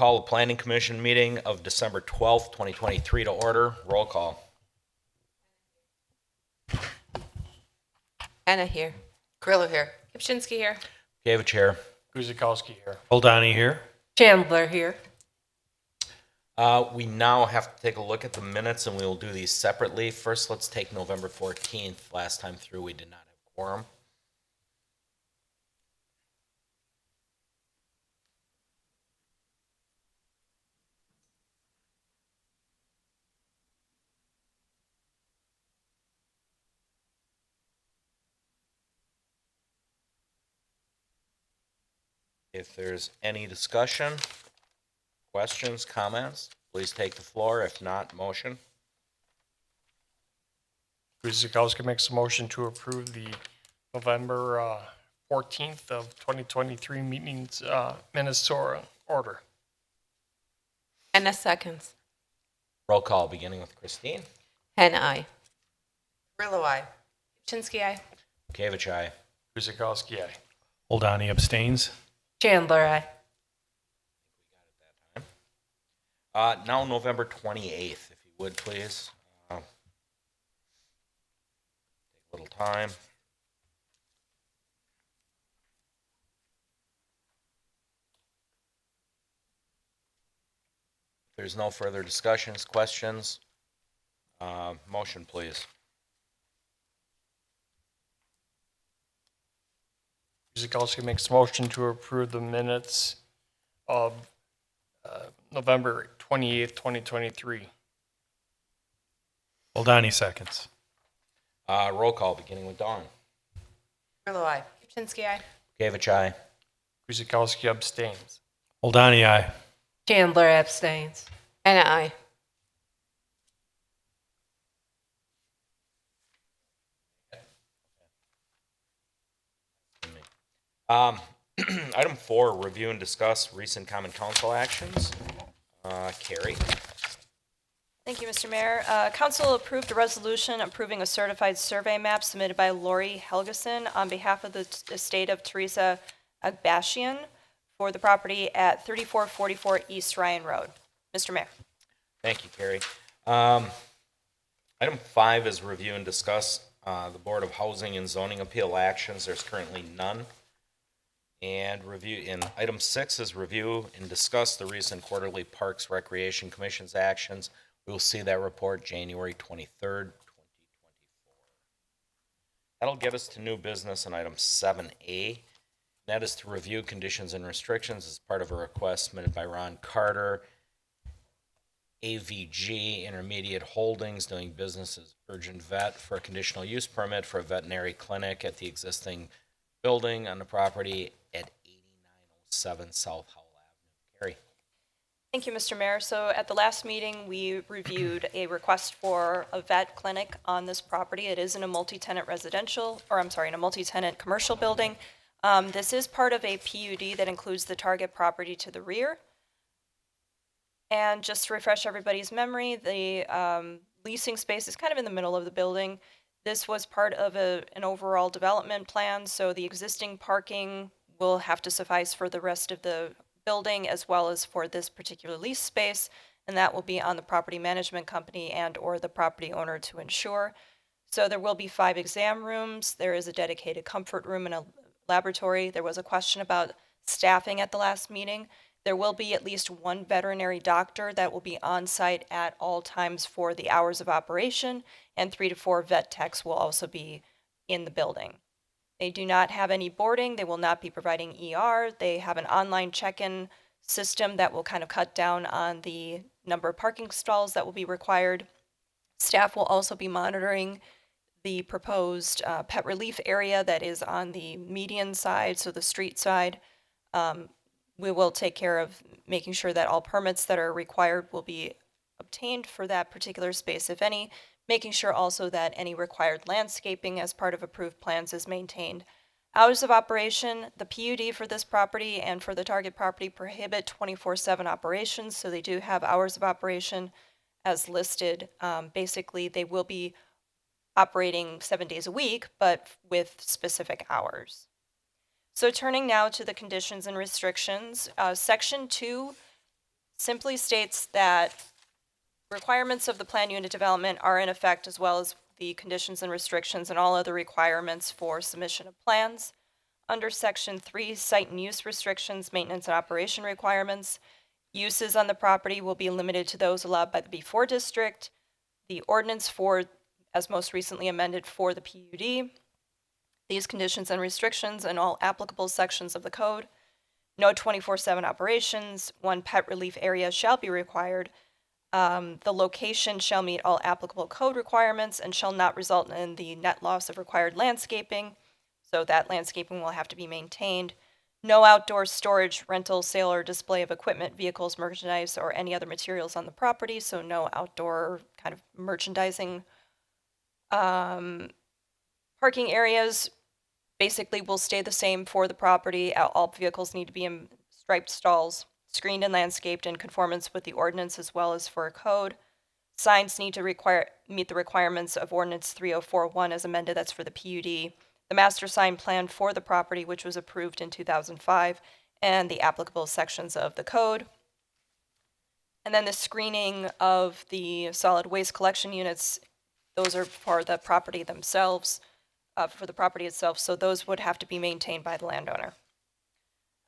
call the Planning Commission meeting of December 12th, 2023 to order. Roll call. Anna here. Grillo here. Kipchinsky here. Gavich here. Guzikowski here. Oldani here. Chandler here. We now have to take a look at the minutes, and we will do these separately. First, let's take November 14th. Last time through, we did not have quorum. If there's any discussion, questions, comments, please take the floor. If not, motion. Guzikowski makes a motion to approve the November 14th of 2023 meetings minutes to order. Anna seconds. Roll call, beginning with Christine. Hannah, I. Grillo, aye. Kipchinsky, I. Gavich, aye. Guzikowski, aye. Oldani abstains. Chandler, I. Now November 28th, if you would, please. Take a little time. If there's no further discussions, questions, motion, please. Guzikowski makes a motion to approve the minutes of November 28th, 2023. Oldani seconds. Roll call, beginning with Dawn. Grillo, aye. Kipchinsky, I. Gavich, aye. Guzikowski abstains. Oldani, aye. Chandler abstains. Anna, I. Item 4, review and discuss recent common council actions. Carrie. Thank you, Mr. Mayor. Council approved a resolution approving a certified survey map submitted by Lori Helgeson on behalf of the estate of Teresa Agbashian for the property at 3444 East Ryan Road. Mr. Mayor. Thank you, Carrie. Item 5 is review and discuss the Board of Housing and Zoning Appeal actions. There's currently none. And item 6 is review and discuss the recent quarterly Parks Recreation Commission's actions. We will see that report January 23rd, 2024. That'll get us to new business in item 7A. That is to review conditions and restrictions as part of a request submitted by Ron Carter, AVG Intermediate Holdings, doing business as Urgent Vet, for a conditional use permit for a veterinary clinic at the existing building on the property at 8907 South Howell Avenue. Carrie. Thank you, Mr. Mayor. So at the last meeting, we reviewed a request for a vet clinic on this property. It is in a multi-tenant in a multi-tenant commercial building. This is part of a PUD that includes the target property to the rear. And just to refresh everybody's memory, the leasing space is kind of in the middle of the building. This was part of an overall development plan, so the existing parking will have to suffice for the rest of the building as well as for this particular lease space, and that will be on the property management company and or the property owner to ensure. So there will be 5 exam rooms. There is a dedicated comfort room and a laboratory. There was a question about staffing at the last meeting. There will be at least 1 veterinary doctor that will be on site at all times for the hours of operation, and 3 to 4 vet techs will also be in the building. They do not have any boarding. They will not be providing ER. They have an online check-in system that will kind of cut down on the number of parking stalls that will be required. Staff will also be monitoring the proposed pet relief area that is on the median side, so the street side. We will take care of making sure that all permits that are required will be obtained for that particular space, if any, making sure also that any required landscaping as part of approved plans is maintained. Hours of operation, the PUD for this property and for the target property prohibit 24/7 operations, so they do have hours of operation as listed. Basically, they will be operating 7 days a week, but with specific hours. So turning now to the conditions and restrictions, Section 2 simply states that requirements of the plan unit development are in effect, as well as the conditions and restrictions and all other requirements for submission of plans. Under Section 3, site and use restrictions, maintenance and operation requirements, uses on the property will be limited to those allowed by the B4 district, the ordinance for, as most recently amended, for the PUD, these conditions and restrictions and all applicable sections of the code. No 24/7 operations, 1 pet relief area shall be required. The location shall meet all applicable code requirements and shall not result in the net loss of required landscaping. So that landscaping will have to be maintained. No outdoor storage, rental, sale, or display of equipment, vehicles, merchandise, or any other materials on the property. So no outdoor kind of merchandising. Parking areas basically will stay the same for the property. All vehicles need to be in striped stalls, screened and landscaped in conformance with the ordinance as well as for a code. Signs need to meet the requirements of Ordinance 3041 as amended. That's for the PUD. The master sign plan for the property, which was approved in 2005, and the applicable sections of the code. And then the screening of the solid waste collection units, those are for the property themselves, for the property itself, so those would have to be maintained by the landowner.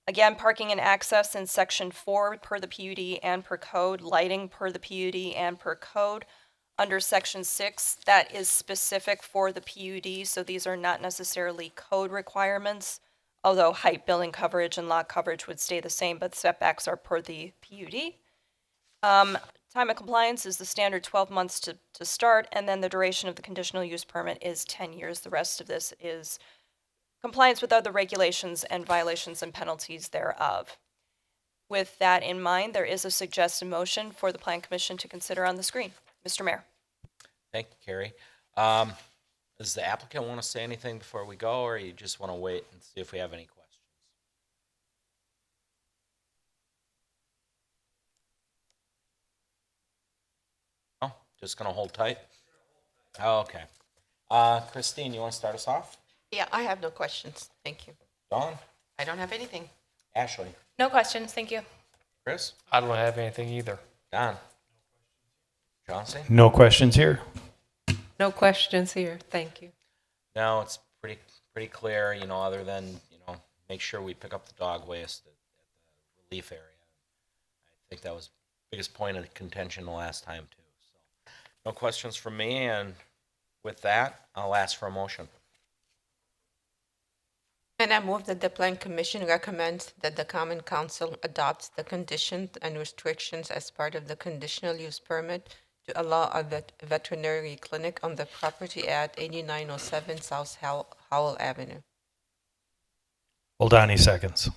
Again, parking and access in Section 4 per the PUD and per code, lighting per the PUD and per code. Under Section 6, that is specific for the PUD, so these are not necessarily code requirements, although height, building coverage, and lot coverage would stay the same, but setbacks are per the PUD. Time of compliance is the standard 12 months to start, and then the duration of the conditional use permit is 10 years. The rest of this is compliance with other regulations and violations and penalties thereof. With that in mind, there is a suggested motion for the Plan Commission to consider on the screen. Mr. Mayor. Thank you, Carrie. Does the applicant want to say anything before we go, or you just want to wait and see if we have any questions? Oh, just going to hold tight? Oh, okay. Christine, you want to start us off? Yeah, I have no questions. Thank you. Dawn? I don't have anything. Ashley? No questions, thank you. Chris? I don't have anything either. Don? Chauncey? No questions here. No questions here, thank you. No, it's pretty clear, other than, make sure we pick up the dog waste at the relief area. I think that was the biggest point of contention the last time too. So, no questions from me, and with that, I'll ask for a motion. And I move that the Plan Commission recommends that the Common Council adopts the conditions and restrictions as part of the conditional use permit to allow a veterinary clinic on the property at 8907 South Howell Avenue. Oldani seconds.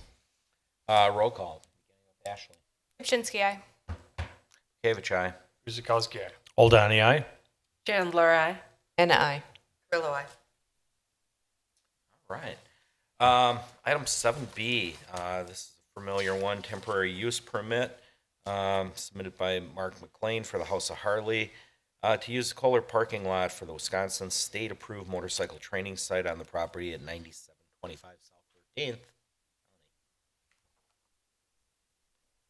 Roll call. Ashley. Kupchinsky, aye. Kavich, aye. Guzekowski, aye. Oldani, aye. Chandler, aye. And I. Grillo, aye. All right. Item 7B, this is a familiar one, temporary use permit, submitted by Mark McLean for the House of Harley, to use the Kohler parking lot for the Wisconsin state-approved motorcycle training site on the property at 9725 South 13th.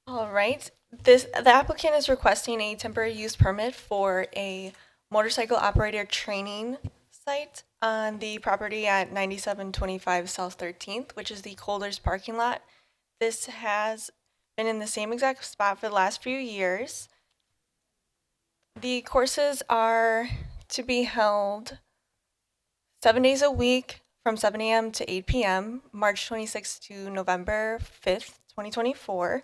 All right. The applicant is requesting a temporary use permit for a motorcycle operator training site on the property at 9725 South 13th, which is the Kohler's parking lot. This has been in the same exact spot for the last few years. The courses are to be held 7 days a week from 7 a.m. to 8 p.m., March 26th to November 5th, 2024.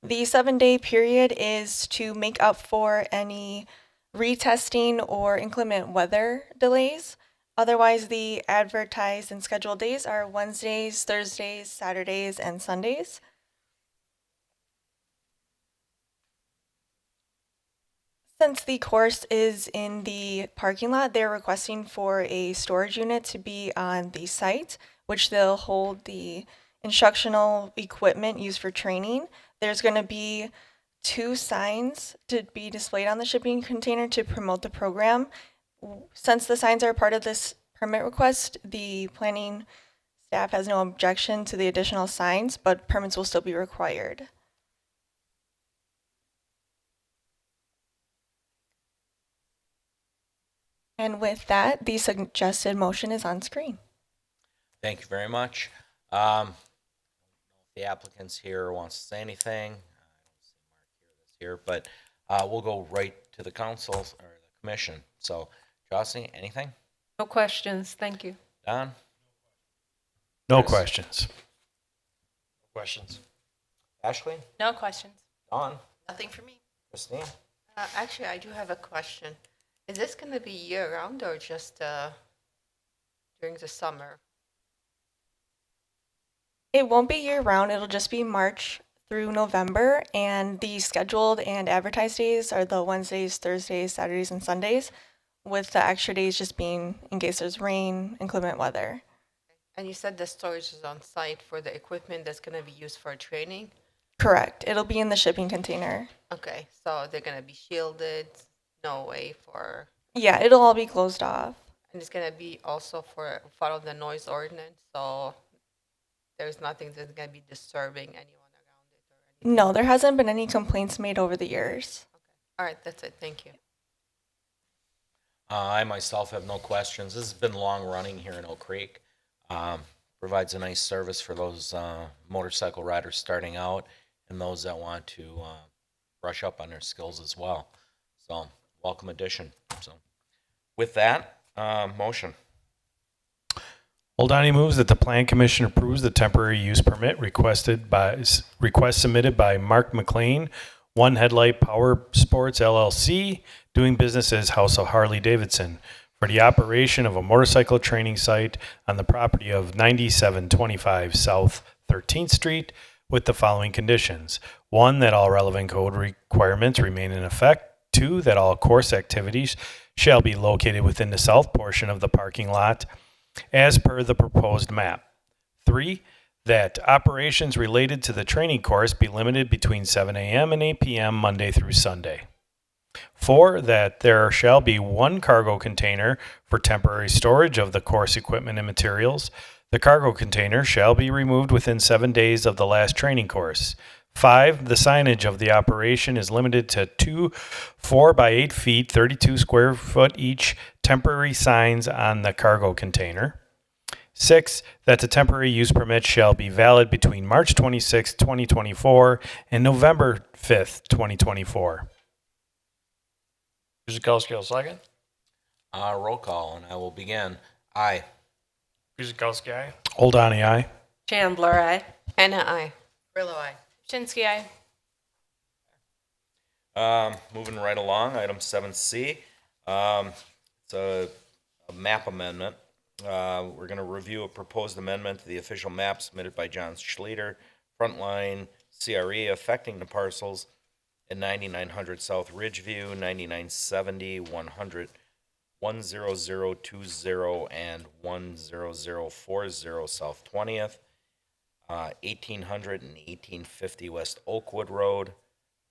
The 7-day period is to make up for any retesting or inclement weather delays. Otherwise, the advertised and scheduled days are Wednesdays, Thursdays, Saturdays, and Sundays. Since the course is in the parking lot, they're requesting for a storage unit to be on the site, which they'll hold the instructional equipment used for training. There's going to be 2 signs to be displayed on the shipping container to promote the program. Since the signs are part of this permit request, the planning staff has no objection to the additional signs, but permits will still be required. And with that, the suggested motion is on screen. Thank you very much. The applicant's here wants to say anything. I don't see Mark here, but we'll go right to the council or the commission. So, Jocelyn, anything? No questions, thank you. Don? No Chris? questions. Questions? Ashley? No questions. Don? Nothing for me. Christine? Actually, I do have a question. Is this going to be year-round or just during the summer? It won't be year-round, it'll just be March through November, and the scheduled and advertised days are the Wednesdays, Thursdays, Saturdays, and Sundays, with the extra days just being in case there's rain, inclement weather. And you said the storage is on site for the equipment that's going to be used for training? Correct. It'll be in the shipping container. Okay, so they're going to be shielded, no way for, Yeah, it'll all be closed off. and it's going to be also for follow the noise ordinance, so there's nothing that's going to be disturbing anyone around it or anything. No, there hasn't been any complaints made over the years. All right, that's it. Thank you. I myself have no questions. This has been long running here in Oak Creek. Provides a nice service for those motorcycle riders starting out and those that want to brush up on their skills as well. So, welcome addition. So, with that, motion. Old Donnie moves that the Plan Commission approves the temporary use permit request submitted by Mark McLean, One Headlight Power Sports LLC, doing business as House of Harley Davidson, for the operation of a motorcycle training site on the property of 9725 South 13th Street with the following conditions. 1, that all relevant code requirements remain in effect. 2, that all course activities shall be located within the south portion of the parking lot as per the proposed map. 3, that operations related to the training course be limited between 7 a.m. and 8 p.m. Monday through Sunday. 4, that there shall be 1 cargo container for temporary storage of the course equipment and materials. The cargo container shall be removed within 7 days of the last training course. 5, the signage of the operation is limited to 2 4 by 8 feet, 32 square foot each temporary signs on the cargo container. 6, that the temporary use permit shall be valid between March 26, 2024 and November 5th, 2024. Guzekowski will second. Roll call, and I will begin. Aye. Guzekowski, aye. Old Donnie, aye. Chandler, aye. Hannah, aye. Grillo, aye. Shinsky, aye. Moving right along, item 7C. It's a map amendment. We're going to review a proposed amendment to the official map submitted by John Schleter, Frontline CRE, affecting the parcels at 9900 South Ridgeview, 9970, 100, 10020, and 10040 South 20th, 1800 and 1850 West Oakwood Road.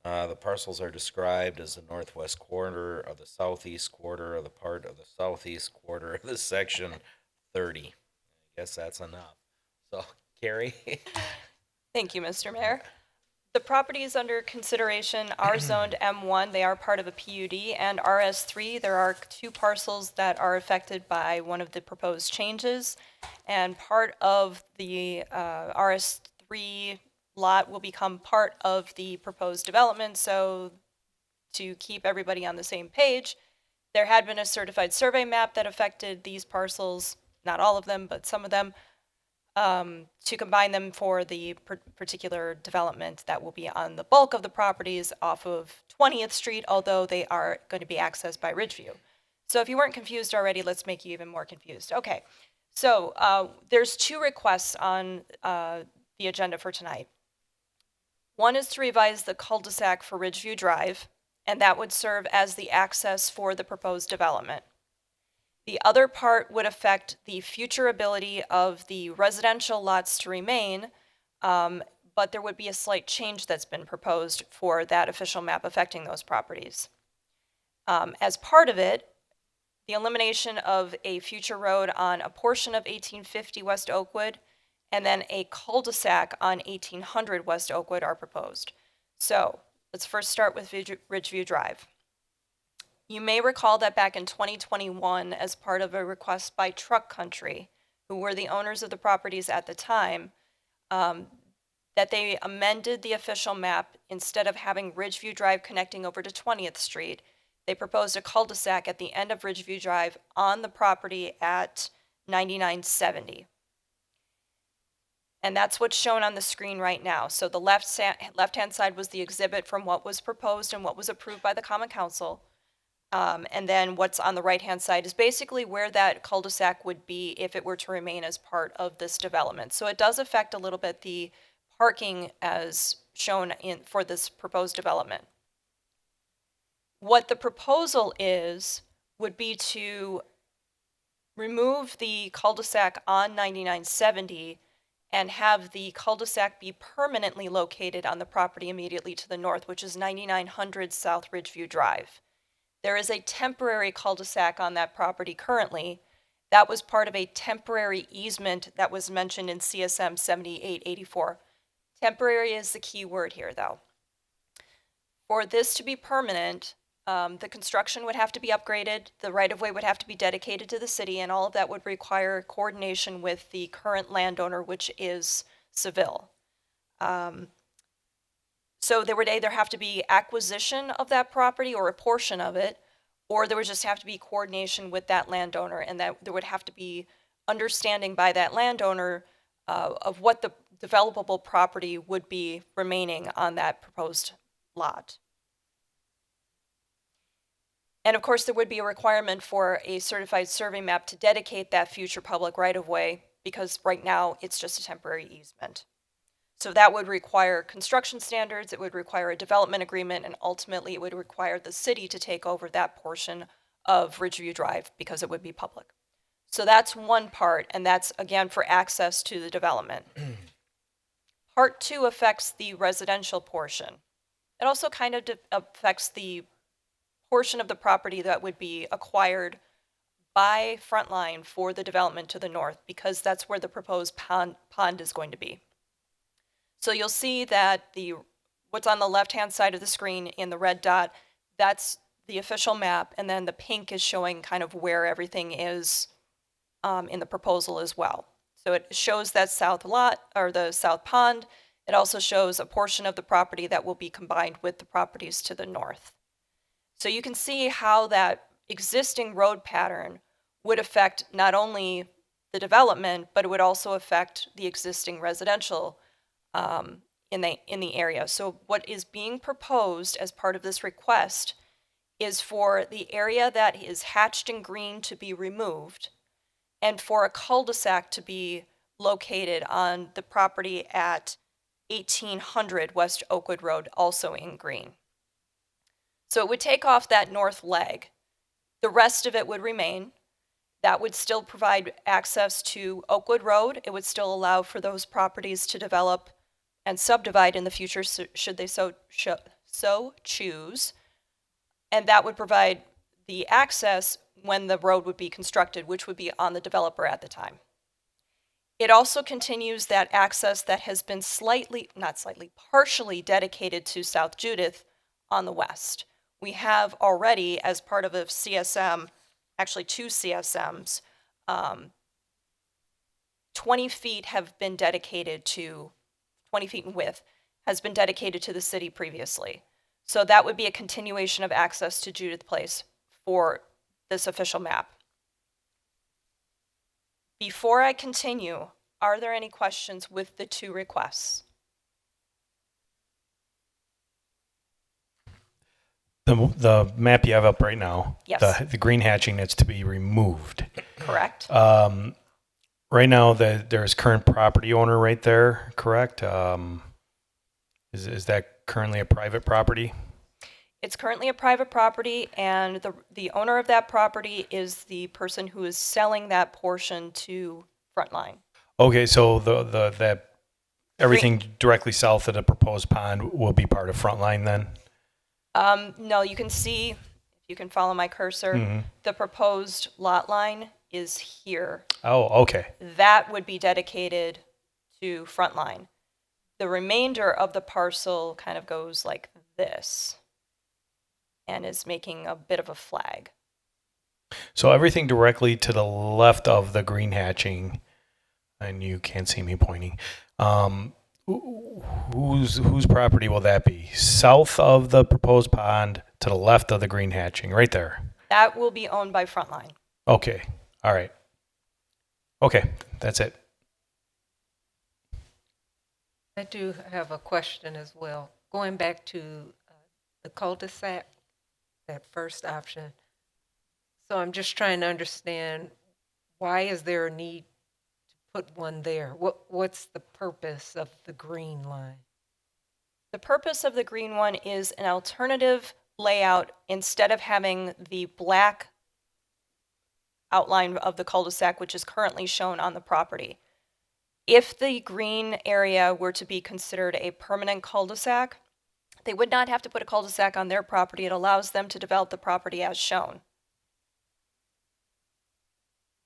The parcels are described as the northwest quarter of the southeast quarter of the part of the southeast quarter of the section 30. I guess that's enough. So, Carrie? Thank you, Mr. Mayor. The properties under consideration are zoned M1. They are part of a PUD, and RS3. There are 2 parcels that are affected by one of the proposed changes, and part of the RS3 lot will become part of the proposed development. So to keep everybody on the same page, there had been a certified survey map that affected these parcels, not all of them, but some of them, to combine them for the particular development that will be on the bulk of the properties off of 20th Street, although they are going to be accessed by Ridgeview. So if you weren't confused already, let's make you even more confused. Okay, so there's 2 requests on the agenda for tonight. One is to revise the cul-de-sac for Ridgeview Drive, and that would serve as the access for the proposed development. The other part would affect the future ability of the residential lots to remain, but there would be a slight change that's been proposed for that official map affecting those properties. As part of it, the elimination of a future road on a portion of 1850 West Oakwood and then a cul-de-sac on 1800 West Oakwood are proposed. So let's first start with Ridgeview Drive. You may recall that back in 2021, as part of a request by Truck Country, who were the owners of the properties at the time, that they amended the official map. Instead of having Ridgeview Drive connecting over to 20th Street, they proposed a cul-de-sac at the end of Ridgeview Drive on the property at 9970. And that's what's shown on the screen right now. So the left-hand side was the exhibit from what was proposed and what was approved by the Common Council. And then what's on the right-hand side is basically where that cul-de-sac would be if it were to remain as part of this development. So it does affect a little bit the parking as shown for this proposed development. What the proposal is would be to remove the cul-de-sac on 9970 and have the cul-de-sac be permanently located on the property immediately to the north, which is 9900 South Ridgeview Drive. There is a temporary cul-de-sac on that property currently. That was part of a temporary easement that was mentioned in CSM 7884. Temporary is the key word here, though. For this to be permanent, the construction would have to be upgraded, the right-of-way would have to be dedicated to the city, and all of that would require coordination with the current landowner, which is Seville. So there would either have to be acquisition of that property or a portion of it, or there would just have to be coordination with that landowner, and that there would have to be understanding by that landowner of what the developable property would be remaining on that proposed lot. And of course, there would be a requirement for a certified survey map to dedicate that future public right-of-way, because right now it's just a temporary easement. So that would require construction standards, it would require a development agreement, and ultimately it would require the city to take over that portion of Ridgeview Drive because it would be public. So that's one part, and that's again for access to the development. Part 2 affects the residential portion. It also kind of affects the portion of the property that would be acquired by Frontline for the development to the north, because that's where the proposed pond is going to be. So you'll see that what's on the left-hand side of the screen in the red dot, that's the official map, and then the pink is showing kind of where everything is in the proposal as well. So it shows that south lot, or the south pond. It also shows a portion of the property that will be combined with the properties to the north. So you can see how that existing road pattern would affect not only the development, but it would also affect the existing residential in the area. So what is being proposed as part of this request is for the area that is hatched in green to be removed, and for a cul-de-sac to be located on the property at 1800 West Oakwood Road, also in green. So it would take off that north leg. The rest of it would remain. That would still provide access to Oakwood Road. It would still allow for those properties to develop and subdivide in the future, should they so choose. And that would provide the access when the road would be constructed, which would be on the developer at the time. It also continues that access that has been partially dedicated to South Judith on the west. We have already, as part of a CSM, actually 2 CSMs, 20 feet have been dedicated to, 20 feet in width, has been dedicated to the city previously. So that would be a continuation of access to Judith Place for this official map. Before I continue, are there any questions with the 2 requests? The map you have up right now, Yes. the green hatching that's to be removed. Correct. Right now, there's current property owner right there, correct? Is that currently a private property? It's currently a private property, and the owner of that property is the person who is selling that portion to Frontline. Okay, so that everything directly south of the proposed pond will be part of Frontline then? No, you can see, if you can follow my cursor, the proposed lot line is here. Oh, okay. That would be dedicated to Frontline. The remainder of the parcel kind of goes like this. and is making a bit of a flag. So everything directly to the left of the green hatching, and you can't see me pointing. Whose property will that be? South of the proposed pond, to the left of the green hatching, right there. That will be owned by Frontline. Okay. All right. Okay, that's it. I do have a question as well. Going back to the cul-de-sac, that first option. So I'm just trying to understand, why is there a need to put one there? What's the purpose of the green line? The purpose of the green one is an alternative layout. Instead of having the black outline of the cul-de-sac, which is currently shown on the property. If the green area were to be considered a permanent cul-de-sac, they would not have to put a cul-de-sac on their property. It allows them to develop the property as shown.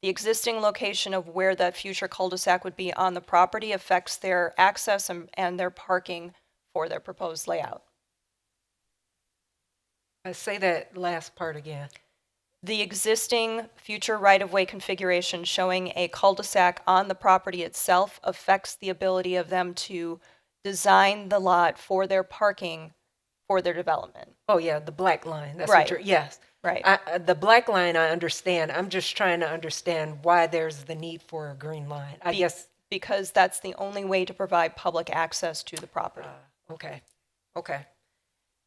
The existing location of where that future cul-de-sac would be on the property affects their access and their parking for their proposed layout. Say that last part again. The existing future right-of-way configuration showing a cul-de-sac on the property itself affects the ability of them to design the lot for their parking for their development. Oh, yeah, the black line. That's Right. what you're, yes. Right. The black line, I understand. I'm just trying to understand why there's the need for a green line. I guess, Because that's the only way to provide public access to the property. okay, okay.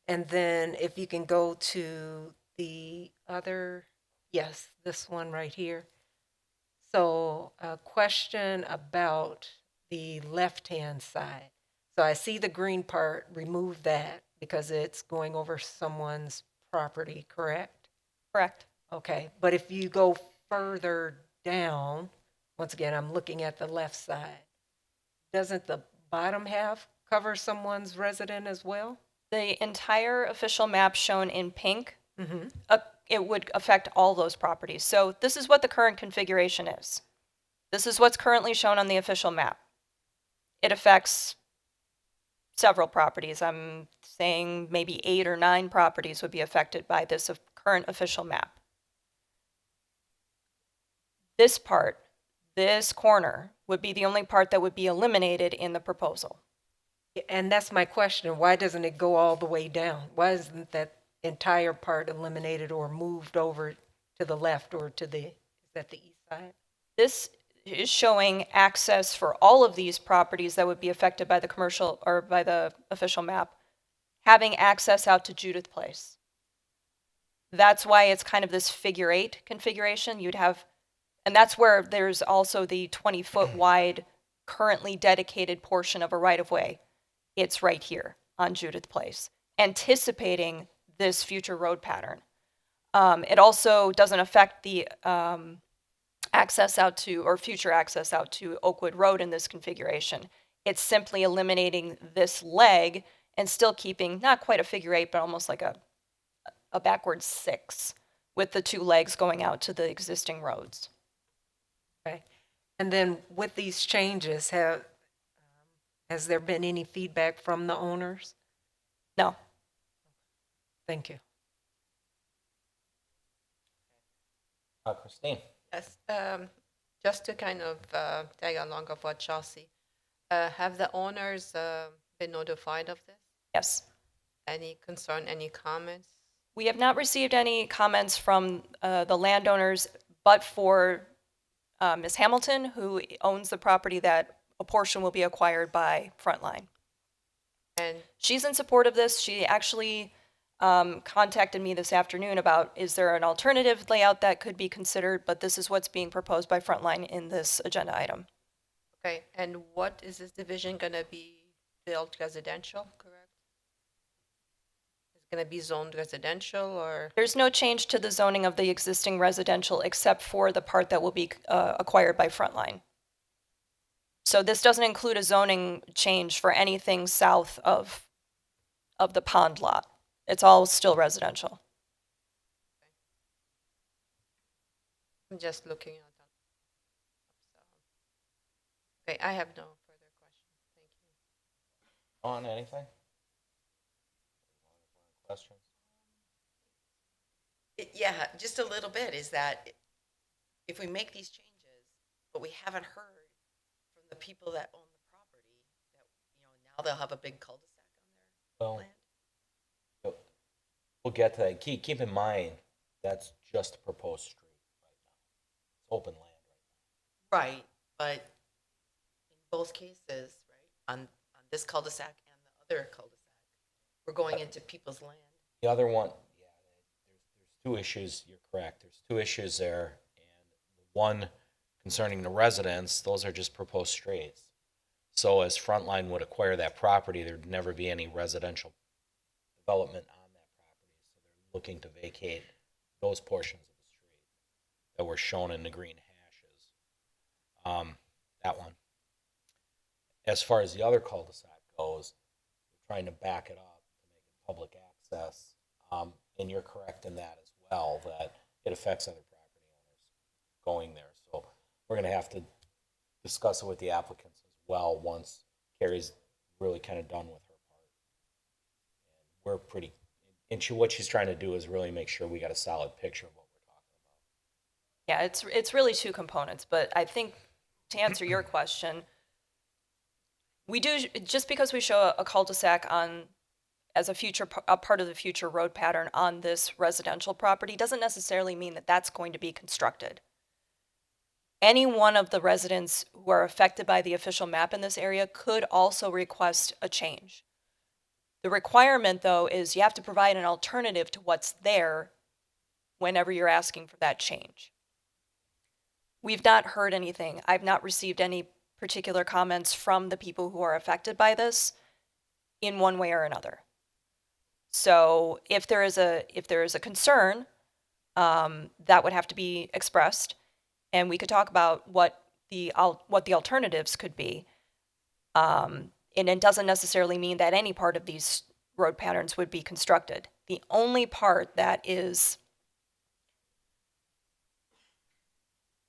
And then if you can go to the other, yes, this one right here. So a question about the left-hand side. So I see the green part, remove that because it's going over someone's property, correct? Correct. Okay, but if you go further down, once again, I'm looking at the left side, doesn't the bottom half cover someone's resident as well? The entire official map shown in pink, Mm-hmm. it would affect all those properties. So this is what the current configuration is. This is what's currently shown on the official map. It affects several properties. I'm saying maybe 8 or 9 properties would be affected by this current official map. This part, this corner, would be the only part that would be eliminated in the proposal. And that's my question. Why doesn't it go all the way down? Why isn't that entire part eliminated or moved over to the left or to the, is that the east side? This is showing access for all of these properties that would be affected by the commercial or by the official map, having access out to Judith Place. That's why it's kind of this figure 8 configuration. You'd have, and that's where there's also the 20-foot wide currently dedicated portion of a right-of-way. It's right here on Judith Place, anticipating this future road pattern. It also doesn't affect the access out to, or future access out to Oakwood Road in this configuration. It's simply eliminating this leg and still keeping not quite a figure 8, but almost like a backwards 6 with the 2 legs going out to the existing roads. Okay. And then with these changes, has there been any feedback from the owners? No. Thank you. Christine? Yes, just to kind of tag along of what Chelsea, have the owners been notified of this? Yes. Any concern, any comments? We have not received any comments from the landowners, but for Ms. Hamilton, who owns the property that a portion will be acquired by Frontline. And She's in support of this. She actually contacted me this afternoon about, is there an alternative layout that could be considered, but this is what's being proposed by Frontline in this agenda item. okay, and what is this division gonna be built residential, correct? It's gonna be zoned residential or? There's no change to the zoning of the existing residential except for the part that will be acquired by Frontline. So this doesn't include a zoning change for anything south of the pond lot. It's all still residential. I'm just looking at that. Okay, I have no further questions. Thank you. On anything? Questions? Yeah, just a little bit, is that if we make these changes, but we haven't heard from the people that own the property, that, now they'll have a big cul-de-sac on Well, their land. we'll get to that. Keep in mind, that's just a proposed street right now. It's open land right Right, but in both cases, right, on this cul-de-sac and the other cul-de-sac, we're going into people's land. now. The other one, yeah, there's two issues. You're correct. There's two issues there. And the one concerning the residents, those are just proposed streets. So as Frontline would acquire that property, there'd never be any residential development on that property. So they're looking to vacate those portions of the street that were shown in the green hashes. That one. As far as the other cul-de-sac goes, we're trying to back it up to make it public access. And you're correct in that as well, that it affects other property owners going there. So we're going to have to discuss it with the applicants as well once Carrie's really kind of done with her part. And we're pretty, and what she's trying to do is really make sure we got a solid picture of what we're talking about. Yeah, it's really two components, but I think to answer your question, we do, just because we show a cul-de-sac on, as a part of the future road pattern on this residential property, doesn't necessarily mean that that's going to be constructed. Any one of the residents who are affected by the official map in this area could also request a change. The requirement, though, is you have to provide an alternative to what's there whenever you're asking for that change. We've not heard anything. I've not received any particular comments from the people who are affected by this in one way or another. So if there is a concern, that would have to be expressed, and we could talk about what the alternatives could be. And it doesn't necessarily mean that any part of these road patterns would be constructed. The only part that is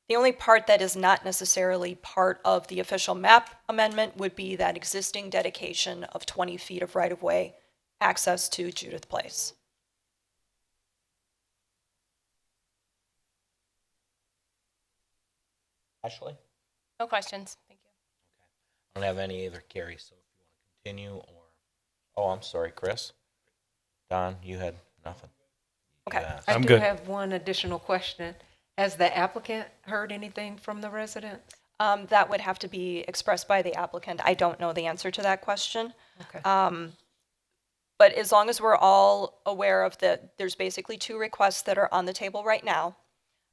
not necessarily part of the official map amendment would be that existing dedication of 20 feet of right-of-way access to Judith Place. Ashley? No questions. Thank you. I don't have any either, Carrie, so if you want to continue or, oh, I'm sorry, Chris. Don, you had nothing. Okay. Yeah. I I'm do good. have one additional question. Has the applicant heard anything from the residents? That would have to be expressed by the applicant. I don't know the answer to that question. Okay. But as long as we're all aware of that, there's basically two requests that are on the table right now.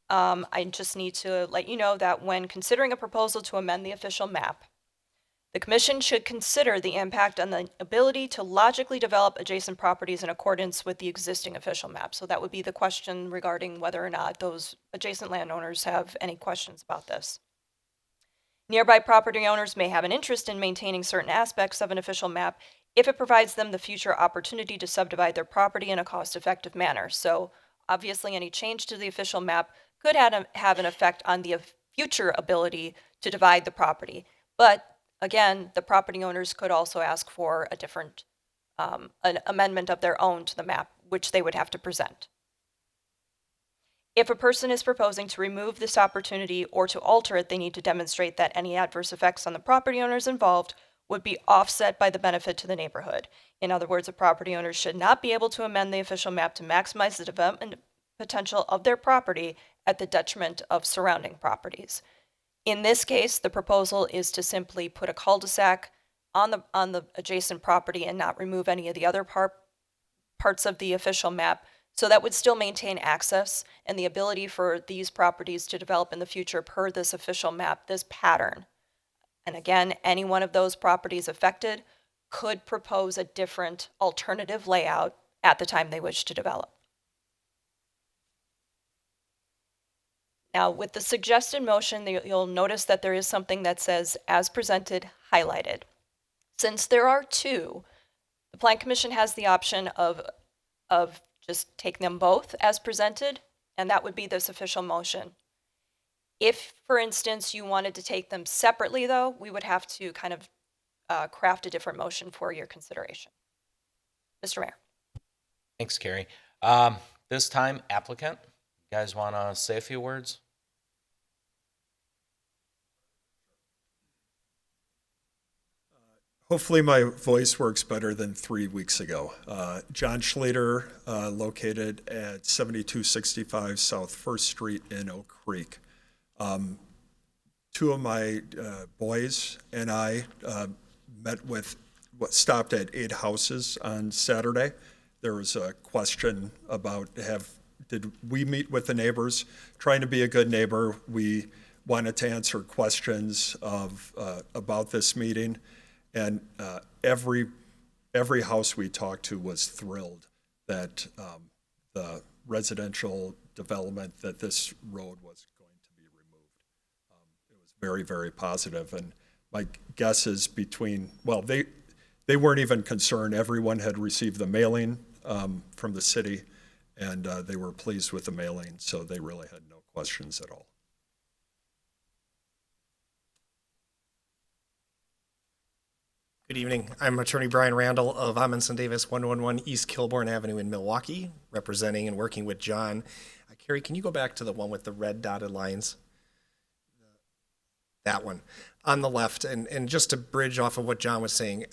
I just need to let you know that when considering a proposal to amend the official map, the commission should consider the impact on the ability to logically develop adjacent properties in accordance with the existing official map. So that would be the question regarding whether or not those adjacent landowners have any questions about this. Nearby property owners may have an interest in maintaining certain aspects of an official map if it provides them the future opportunity to subdivide their property in a cost-effective manner. So obviously any change to the official map could have an effect on the future ability to divide the property. But again, the property owners could also ask for a different, an amendment of their own to the map, which they would have to present. If a person is proposing to remove this opportunity or to alter it, they need to demonstrate that any adverse effects on the property owners involved would be offset by the benefit to the neighborhood. In other words, a property owner should not be able to amend the official map to maximize the development potential of their property at the detriment of surrounding properties. In this case, the proposal is to simply put a cul-de-sac on the adjacent property and not remove any of the other parts of the official map. So that would still maintain access and the ability for these properties to develop in the future per this official map, this pattern. And again, any one of those properties affected could propose a different alternative layout at the time they wish to develop. Now, with the suggested motion, you'll notice that there is something that says, as presented, highlighted. Since there are two, the Plan Commission has the option of just taking them both as presented, and that would be this official motion. If, for instance, you wanted to take them separately, though, we would have to kind of craft a different motion for your consideration. Mr. Mayor. Thanks, Carrie. This time applicant, you guys want to say a few words? Hopefully my voice works better than 3 weeks ago. John Schlater, located at 7265 South First Street in Oak Creek. Two of my boys and I stopped at 8 houses on Saturday. There was a question about did we meet with the neighbors? Trying to be a good neighbor, we wanted to answer questions about this meeting. And every house we talked to was thrilled that the residential development, that this road was going to be removed. It was very, very positive. And my guess is they weren't even concerned. Everyone had received the mailing from the city, and they were pleased with the mailing, so they really had no questions at all. Good evening. I'm Attorney Brian Randall of Amundsen Davis, 111 East Kilbourne Avenue in Milwaukee, representing and working with John. Carrie, can you go back to the one with the red dotted lines? That one on the left. And just to bridge off of what John was saying,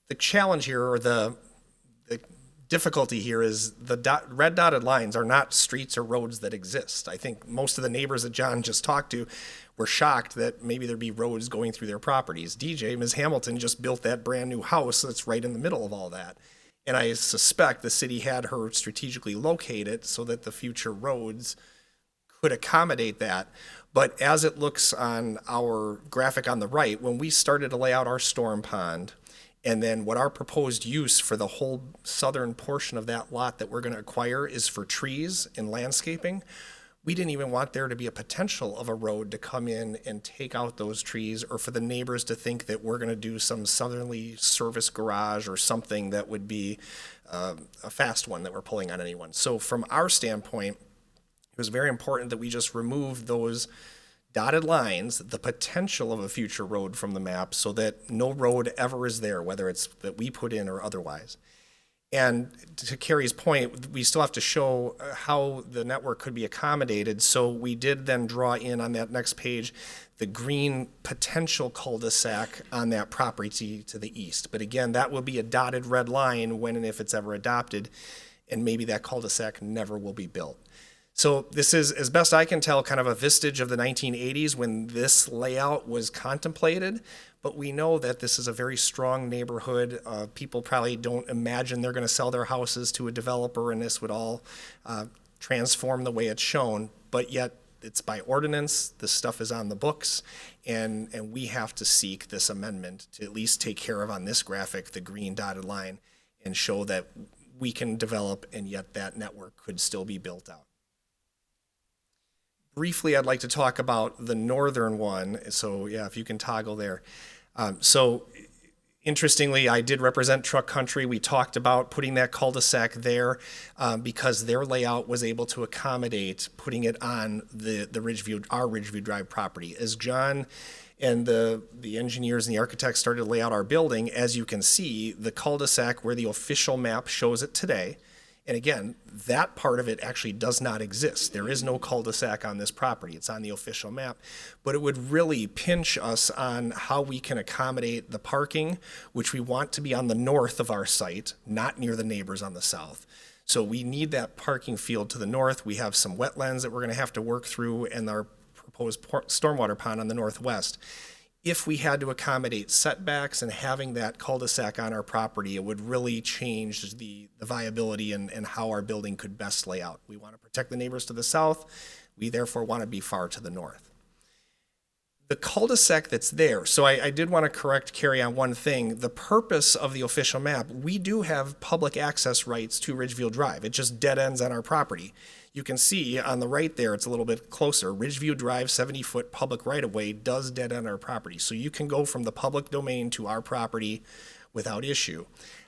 the challenge here, or the difficulty here, is the red dotted lines are not streets or roads that exist. I think most of the neighbors that John just talked to were shocked that maybe there'd be roads going through their properties. Ms. Hamilton just built that brand new house that's right in the middle of all that. And I suspect the city had her strategically located so that the future roads could accommodate that. But as it looks on our graphic on the right, when we started to lay out our storm pond, and then what our proposed use for the whole southern portion of that lot that we're going to acquire is for trees and landscaping, we didn't even want there to be a potential of a road to come in and take out those trees, or for the neighbors to think that we're going to do some southerly service garage or something that would be a fast one that we're pulling on anyone. So from our standpoint, it was very important that we just remove those dotted lines, the potential of a future road from the map, so that no road ever is there, whether it's that we put in or otherwise. And to Carrie's point, we still have to show how the network could be accommodated. So we did then draw in on that next page the green potential cul-de-sac on that property to the east. But again, that will be a dotted red line when and if it's ever adopted, and maybe that cul-de-sac never will be built. So this is, as best I can tell, kind of a vestige of the 1980s when this layout was contemplated. But we know that this is a very strong neighborhood. People probably don't imagine they're going to sell their houses to a developer and this would all transform the way it's shown. But yet it's by ordinance, this stuff is on the books, and we have to seek this amendment to at least take care of, on this graphic, the green dotted line, and show that we can develop and yet that network could still be built out. Briefly, I'd like to talk about the northern one. So yeah, if you can toggle there. So interestingly, I did represent Truck Country. We talked about putting that cul-de-sac there because their layout was able to accommodate putting it on our Ridgeview Drive property. As John and the engineers and the architects started to lay out our building, as you can see, the cul-de-sac where the official map shows it today, and again, that part of it actually does not exist. There is no cul-de-sac on this property. It's on the official map. But it would really pinch us on how we can accommodate the parking, which we want to be on the north of our site, not near the neighbors on the south. So we need that parking field to the north. We have some wetlands that we're going to have to work through, and our proposed stormwater pond on the northwest. If we had to accommodate setbacks and having that cul-de-sac on our property, it would really change the viability and how our building could best lay out. We want to protect the neighbors to the south. We therefore want to be far to the north. The cul-de-sac that's there, so I did want to correct Carrie on one thing. The purpose of the official map, we do have public access rights to Ridgeview Drive. It just dead ends on our property. You can see on the right there, it's a little bit closer. Ridgeview Drive, 70-foot public right-of-way does dead end our property. So you can go from the public domain to our property without issue.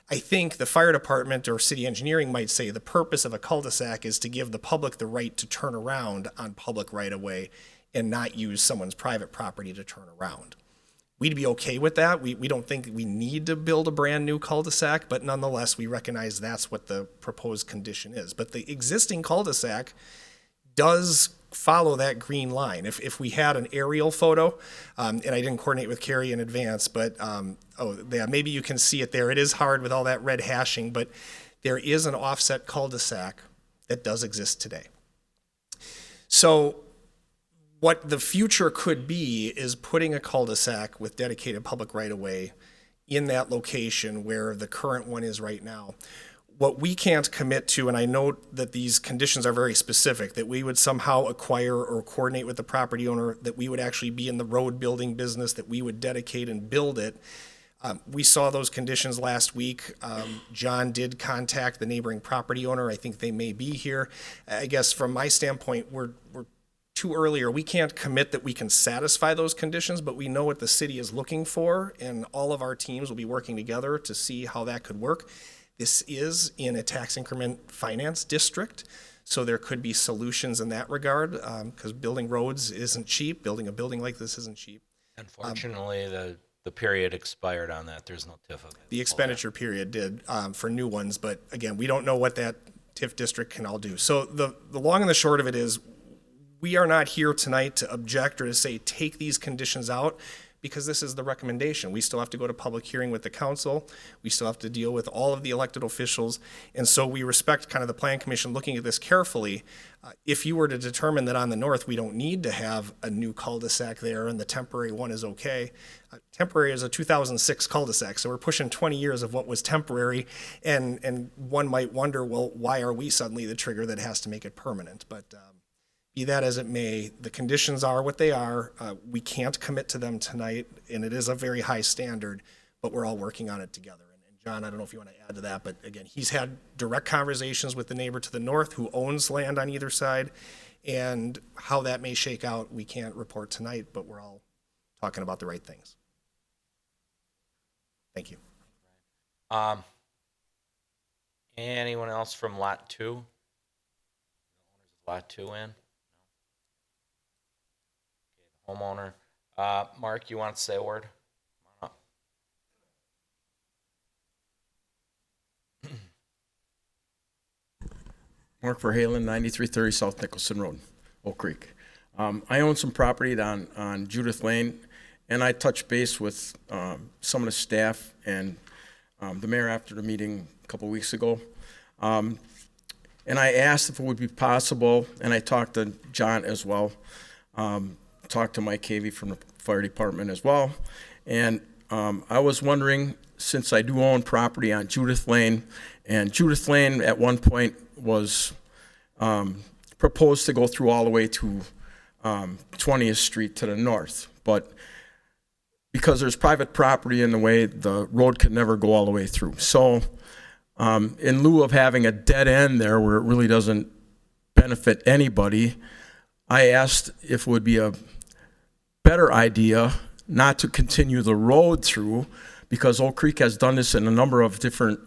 I think the fire department or city engineering might say the purpose of a cul-de-sac is to give the public the right to turn around on public right-of-way and not use someone's private property to turn around. we'd be okay with that. We don't think we need to build a brand new cul-de-sac, but nonetheless, we recognize that's what the proposed condition is. But the existing cul-de-sac does follow that green line. If we had an aerial photo, and I didn't coordinate with Carrie in advance, but, maybe you can see it there. It is hard with all that red hashing, but there is an offset cul-de-sac that does exist today. So what the future could be is putting a cul-de-sac with dedicated public right-of-way in that location where the current one is right now. What we can't commit to, and I know that these conditions are very specific, that we would somehow acquire or coordinate with the property owner, that we would actually be in the road building business, that we would dedicate and build it. We saw those conditions last week. John did contact the neighboring property owner. I think they may be here. I guess from my standpoint, we're too early, or we can't commit that we can satisfy those conditions, but we know what the city is looking for, and all of our teams will be working together to see how that could work. This is in a tax increment finance district, so there could be solutions in that regard, because building roads isn't cheap. Building a building like this isn't cheap. Unfortunately, the period expired on that. There's no TIF available. The expenditure period did for new ones, but again, we don't know what that TIF district can all do. So the long and the short of it is, we are not here tonight to object or to say, take these conditions out, because this is the recommendation. We still have to go to public hearing with the council. We still have to deal with all of the elected officials. And so we respect kind of the Plan Commission looking at this carefully. If you were to determine that on the north, we don't need to have a new cul-de-sac there and the temporary one is okay. Temporary is a 2006 cul-de-sac, so we're pushing 20 years of what was temporary. And one might wonder, well, why are we suddenly the trigger that has to make it permanent? But be that as it may, the conditions are what they are. We can't commit to them tonight, and it is a very high standard, but we're all working on it together. And John, I don't know if you want to add to that, but again, he's had direct conversations with the neighbor to the north who owns land on either side, and how that may shake out, we can't report tonight, but we're all talking about the right things. Thank you. Anyone else from Lot 2? Lot 2 in? Homeowner. Mark, you want to say a word? Come on up. Mark Verhalen, 9330 South Nicholson Road, Oak Creek. I own some property on Judith Lane, and I touched base with some of the staff and the mayor after the meeting a couple weeks ago. And I asked if it would be possible, and I talked to John as well, talked to Mike Cavey from the fire department as well. And I was wondering, since I do own property on Judith Lane, and Judith Lane at one point was proposed to go through all the way to 20th Street to the north. But because there's private property in the way, the road could never go all the way through. So in lieu of having a dead end there where it really doesn't benefit anybody, I asked if it would be a better idea not to continue the road through, because Oak Creek has done this in a number of different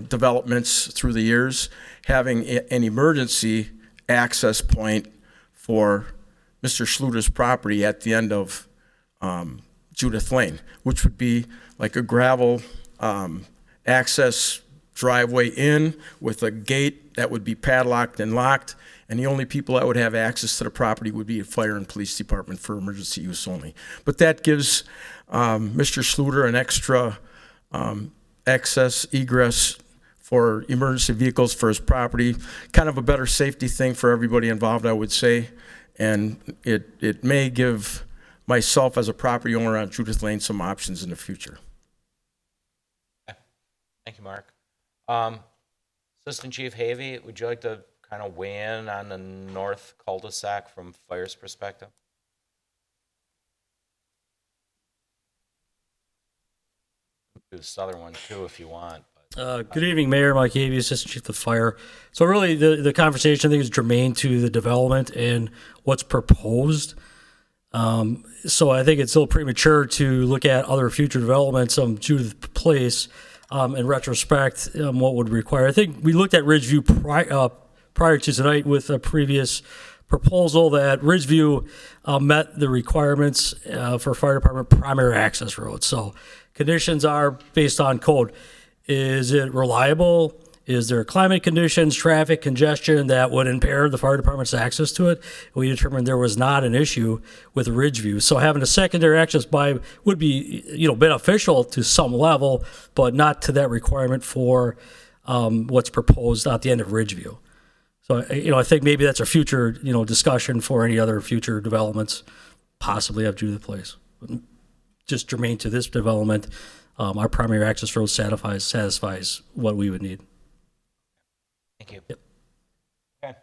developments through the years, having an emergency access point for Mr. Schluter's property at the end of Judith Lane, which would be like a gravel access driveway in with a gate that would be padlocked and locked, and the only people that would have access to the property would be a fire and police department for emergency use only. But that gives Mr. Schluter an extra access egress for emergency vehicles for his property, kind of a better safety thing for everybody involved, I would say, and it may give myself as a property owner on Judith Lane some options in the future. Thank you, Mark. Assistant Chief Havey, would you like to kind of weigh in on the north cul-de-sac from fire's perspective? Do the southern one too if you want. Good evening, Mayor. Mike Havey, Assistant Chief of Fire. So really the conversation I think is germane to the development and what's proposed. So I think it's still premature to look at other future developments on Judith Place in retrospect, what would require. I think we looked at Ridgeview prior to tonight with a previous proposal that Ridgeview met the requirements for fire department primary access roads. So conditions are based on code. Is it reliable? Is there climate conditions, traffic congestion that would impair the fire department's access to it? We determined there was not an issue with Ridgeview. So having a secondary access by would be, beneficial to some level, but not to that requirement for what's proposed at the end of Ridgeview. So, I think maybe that's a future, discussion for any other future developments, possibly of Judith Place. Just germane to this development, our primary access road satisfies what we would need. Thank you. Yep. Okay.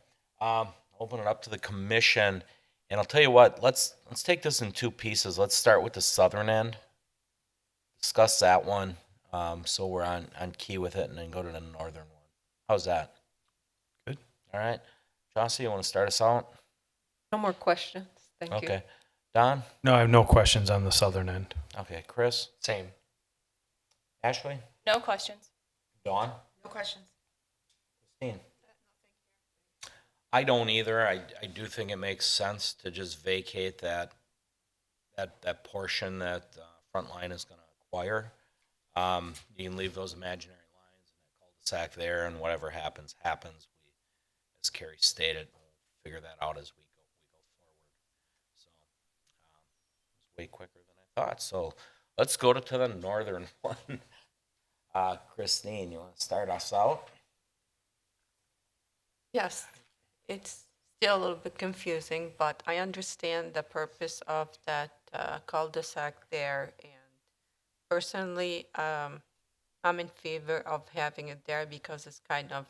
Open it up to the commission, and I'll tell you what. Let's take this in two pieces. Let's start with the southern end. Discuss that one, so we're on key with it, and then go to the northern one. How's that? Good. All right. Chauncey, you want to start us out? No more questions. Thank you. Okay. Don? No, I have no questions on the southern end. Okay. Chris? Same. Ashley? No questions. Dawn? No questions. Christine? I don't either. I do think it makes sense to just vacate that portion that Frontline is going to acquire. You can leave those imaginary lines in that cul-de-sac there, and whatever happens. We, as Carrie stated, we'll figure that out as we go forward. So it was way quicker than I thought. So let's go to the northern one. Christine, you want to start us out? Yes, it's still a little bit confusing, but I understand the purpose of that cul-de-sac there. And personally, I'm in favor of having it there because it's kind of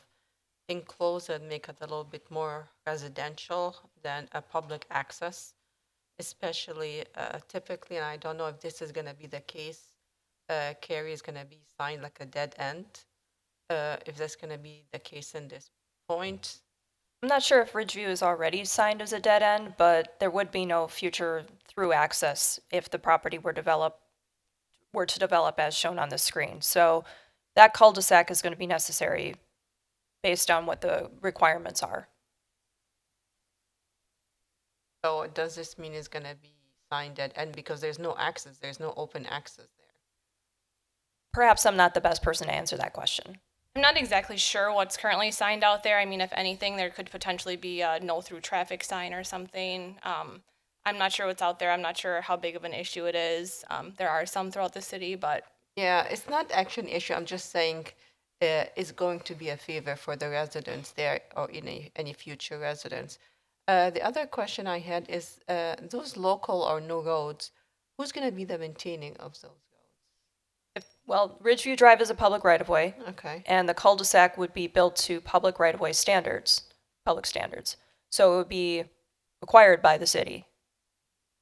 enclosed and make it a little bit more residential than a public access, especially typically, and I don't know if this is going to be the case, Carrie is going to be signed like a dead end. If that's going to be the case in this point. I'm not sure if Ridgeview is already signed as a dead end, but there would be no future through access if the property were to develop as shown on the screen. So that cul-de-sac is going to be necessary based on what the requirements are. So does this mean it's going to be signed dead end because there's no access, there's no open access there? Perhaps I'm not the best person to answer that question. I'm not exactly sure what's currently signed out there. I mean, if anything, there could potentially be a no through traffic sign or something. I'm not sure what's out there. I'm not sure how big of an issue it is. There are some throughout the city, but Yeah, it's not actually an issue. I'm just saying it's going to be a favor for the residents there or any future residents. The other question I had is those local or no roads, who's going to be the maintaining of those roads? Well, Ridgeview Drive is a public right-of-way, Okay. and the cul-de-sac would be built to public right-of-way standards, public standards. So it would be acquired by the city.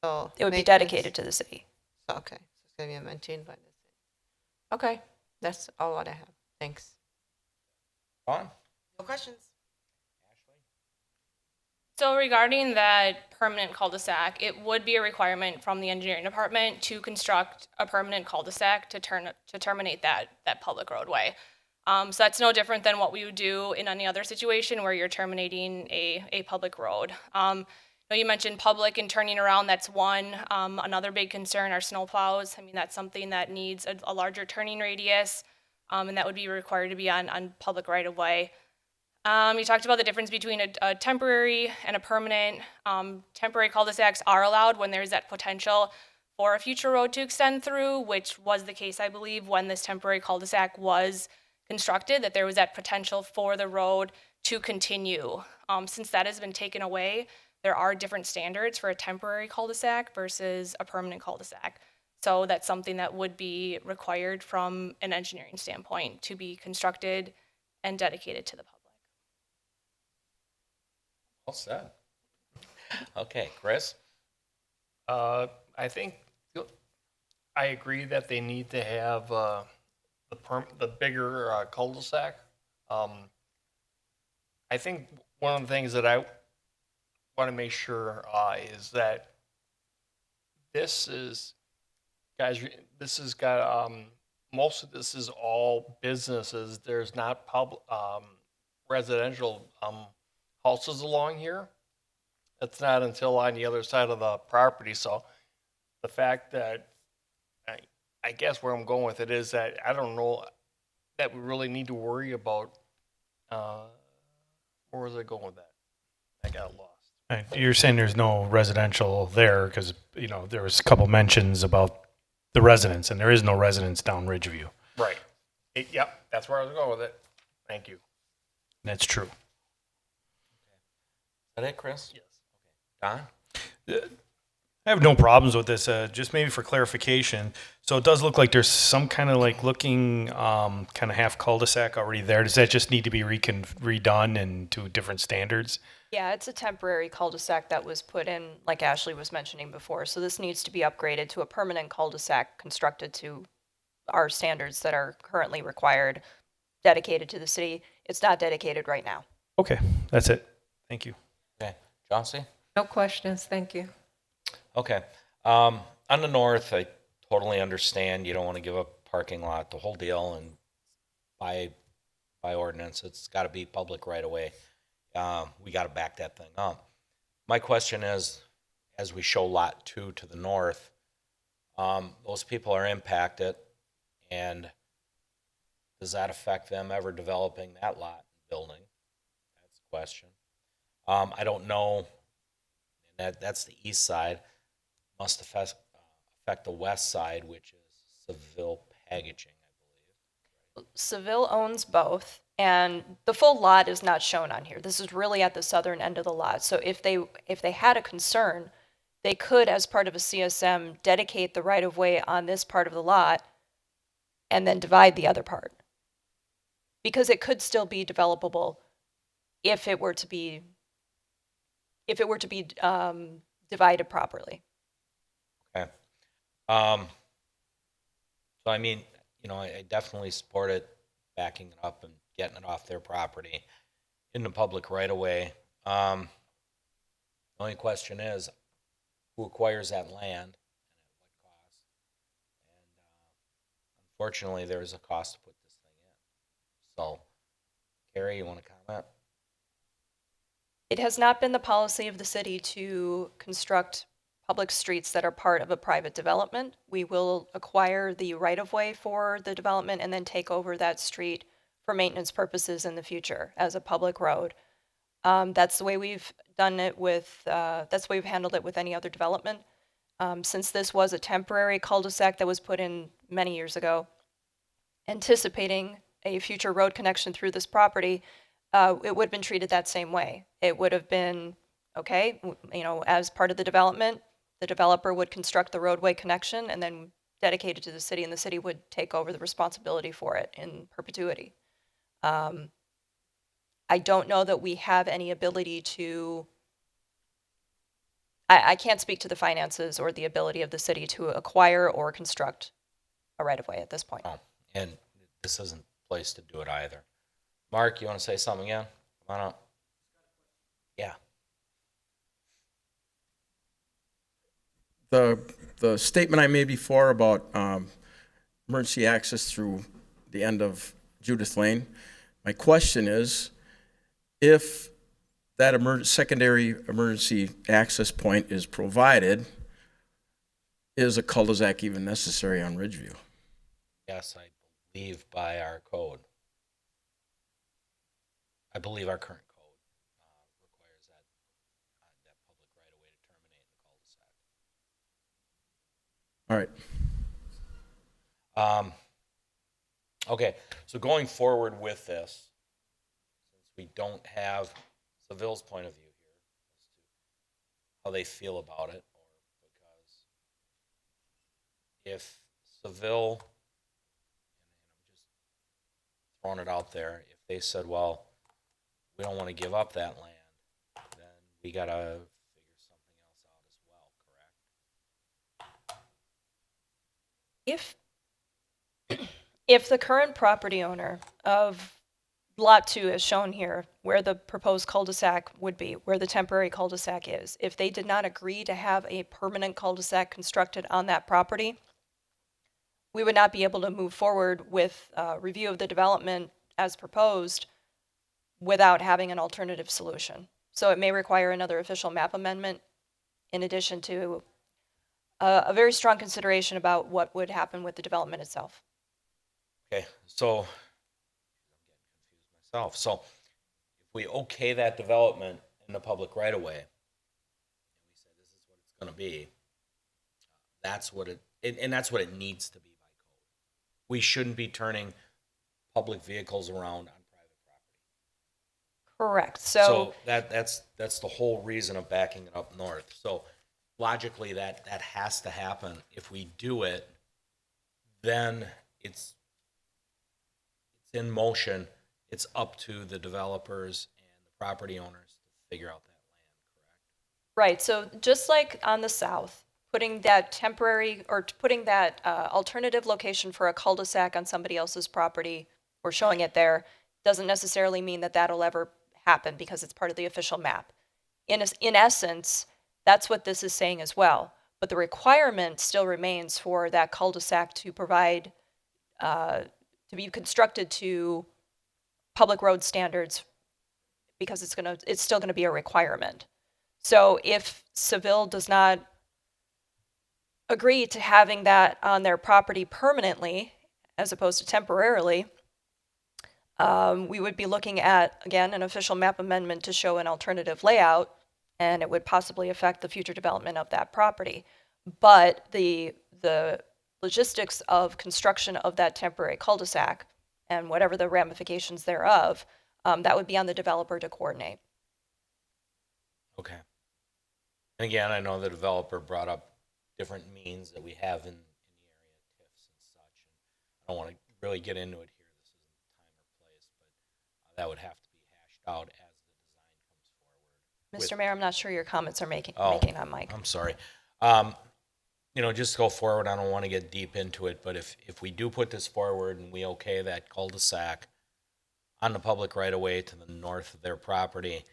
So It would be maintenance- dedicated to the city. Okay, so it's going to be maintained by the city. Okay, that's all what I have. Thanks. Dawn? No questions. so regarding that permanent cul-de-sac, it would be a requirement from the engineering department to construct a permanent cul-de-sac to terminate that public roadway. So that's no different than what we would do in any other situation where you're terminating a public road. You mentioned public and turning around, that's one. Another big concern are snow plows. I mean, that's something that needs a larger turning radius, and that would be required to be on public right-of-way. You talked about the difference between a temporary and a permanent. Temporary cul-de-sacs are allowed when there's that potential for a future road to extend through, which was the case, I believe, when this temporary cul-de-sac was constructed, that there was that potential for the road to continue. Since that has been taken away, there are different standards for a temporary cul-de-sac versus a permanent cul-de-sac. So that's something that would be required from an engineering standpoint to be constructed and dedicated to the public. Well said. Okay, Chris? I think I agree that they need to have the bigger cul-de-sac. I think one of the things that I want to make sure is that this is, guys, this has got most of this is all businesses. There's not residential houses along here. It's not until on the other side of the property, so the fact that, I guess where I'm going with it is that I don't know that we really need to worry about, where was I going with that? I got lost. Right, you're saying there's no residential there because, you know, there was a couple mentions about the residents, and there is no residents down Ridgeview. Right. Yep, that's where I was going with it. Thank you. That's true. Is that it, Chris? Yes. Don? I have no problems with this, just maybe for clarification. So it does look like there's some kind of like looking kind of half cul-de-sac already there. Does that just need to be redone and to different standards? Yeah, it's a temporary cul-de-sac that was put in, like Ashley was mentioning before. So this needs to be upgraded to a permanent cul-de-sac constructed to our standards that are currently required, dedicated to the city. It's not dedicated right now. Okay, that's it. Thank you. Okay. Chauncey? No questions, thank you. Okay. On the north, I totally understand you don't want to give up parking lot, the whole deal, and by ordinance, it's got to be public right away. We got to back that thing up. My question is, as we show lot 2 to the north, those people are impacted, and does that affect them ever developing that lot and building? That's the question. I don't know. That's the east side. Must affect the west side, which is Seville Packaging, I believe. Seville owns both, and the full lot is not shown on here. This is really at the southern end of the lot. So if they had a concern, they could, as part of a CSM, dedicate the right-of-way on this part of the lot and then divide the other part. Because it could still be developable if it were to be divided properly. Okay. So I mean, you know, I definitely support it, backing it up and getting it off their property in the public right away. The only question is, who acquires that land and at what cost? And unfortunately, there is a cost to put this thing in. So, Carrie, you want to comment? It has not been the policy of the city to construct public streets that are part of a private development. We will acquire the right-of-way for the development and then take over that street for maintenance purposes in the future as a public road. That's the way we've done it with, that's the way we've handled it with any other development. Since this was a temporary cul-de-sac that was put in many years ago, anticipating a future road connection through this property, it would have been treated that same way. It would have been, okay, you know, as part of the development, the developer would construct the roadway connection and then dedicate it to the city, and the city would take over the responsibility for it in perpetuity. I don't know that we have any ability to, I can't speak to the finances or the ability of the city to acquire or construct a right-of-way at this point. Oh, and this isn't the place to do it either. Mark, you want to say something again? Come on up. Yeah. The statement I made before about emergency access through the end of Judith Lane, my question is, if that secondary emergency access point is provided, is a cul-de-sac even necessary on Ridgeview? Yes, I believe by our code. I believe our current code requires that public right-of-way to terminate in the cul-de-sac. All right. Okay, so going forward with this, since we don't have Seville's point of view here as to how they feel about it, or because if Seville, and I'm just throwing it out there, if they said, well, we don't want to give up that land, then we got to figure something else out as well, correct? If the current property owner of Lot 2, as shown here, where the proposed cul-de-sac would be, where the temporary cul-de-sac is, if they did not agree to have a permanent cul-de-sac constructed on that property, we would not be able to move forward with review of the development as proposed without having an alternative solution. So it may require another official map amendment in addition to a very strong consideration about what would happen with the development itself. Okay, so I'm getting confused myself. So if we okay that development in the public right of way, and we say this is what it's gonna be, that's what and that's what it needs to be by code. We shouldn't be turning public vehicles around on private property. Correct. So that's the whole reason of backing it up north. So logically, that has to happen. If we do it, then it's in motion. It's up to the developers and the property owners to figure out that land, correct? Right, so just like on the south, putting that temporary, or putting that alternative location for a cul-de-sac on somebody else's property, or showing it there, doesn't necessarily mean that that'll ever happen because it's part of the official map. In essence, that's what this is saying as well. But the requirement still remains for that cul-de-sac to provide, to be constructed to public road standards, because it's still gonna be a requirement. So if Seville does not agree to having that on their property permanently, as opposed to temporarily, we would be looking at, again, an official map amendment to show an alternative layout, and it would possibly affect the future development of that property. But the logistics of construction of that temporary cul-de-sac and whatever the ramifications thereof, that would be on the developer to coordinate. Okay. And again, I know the developer brought up different means that we have in the area, TIFs and such. And I don't want to really get into it here. This isn't the time or place, but that would have to be hashed out as the design comes forward. Mr. Mayor, I'm not sure your comments are making on mic. I'm sorry. Just go forward. I don't want to get deep into it, but if we do put this forward and we okay that cul-de-sac on the public right of way to the north of their property,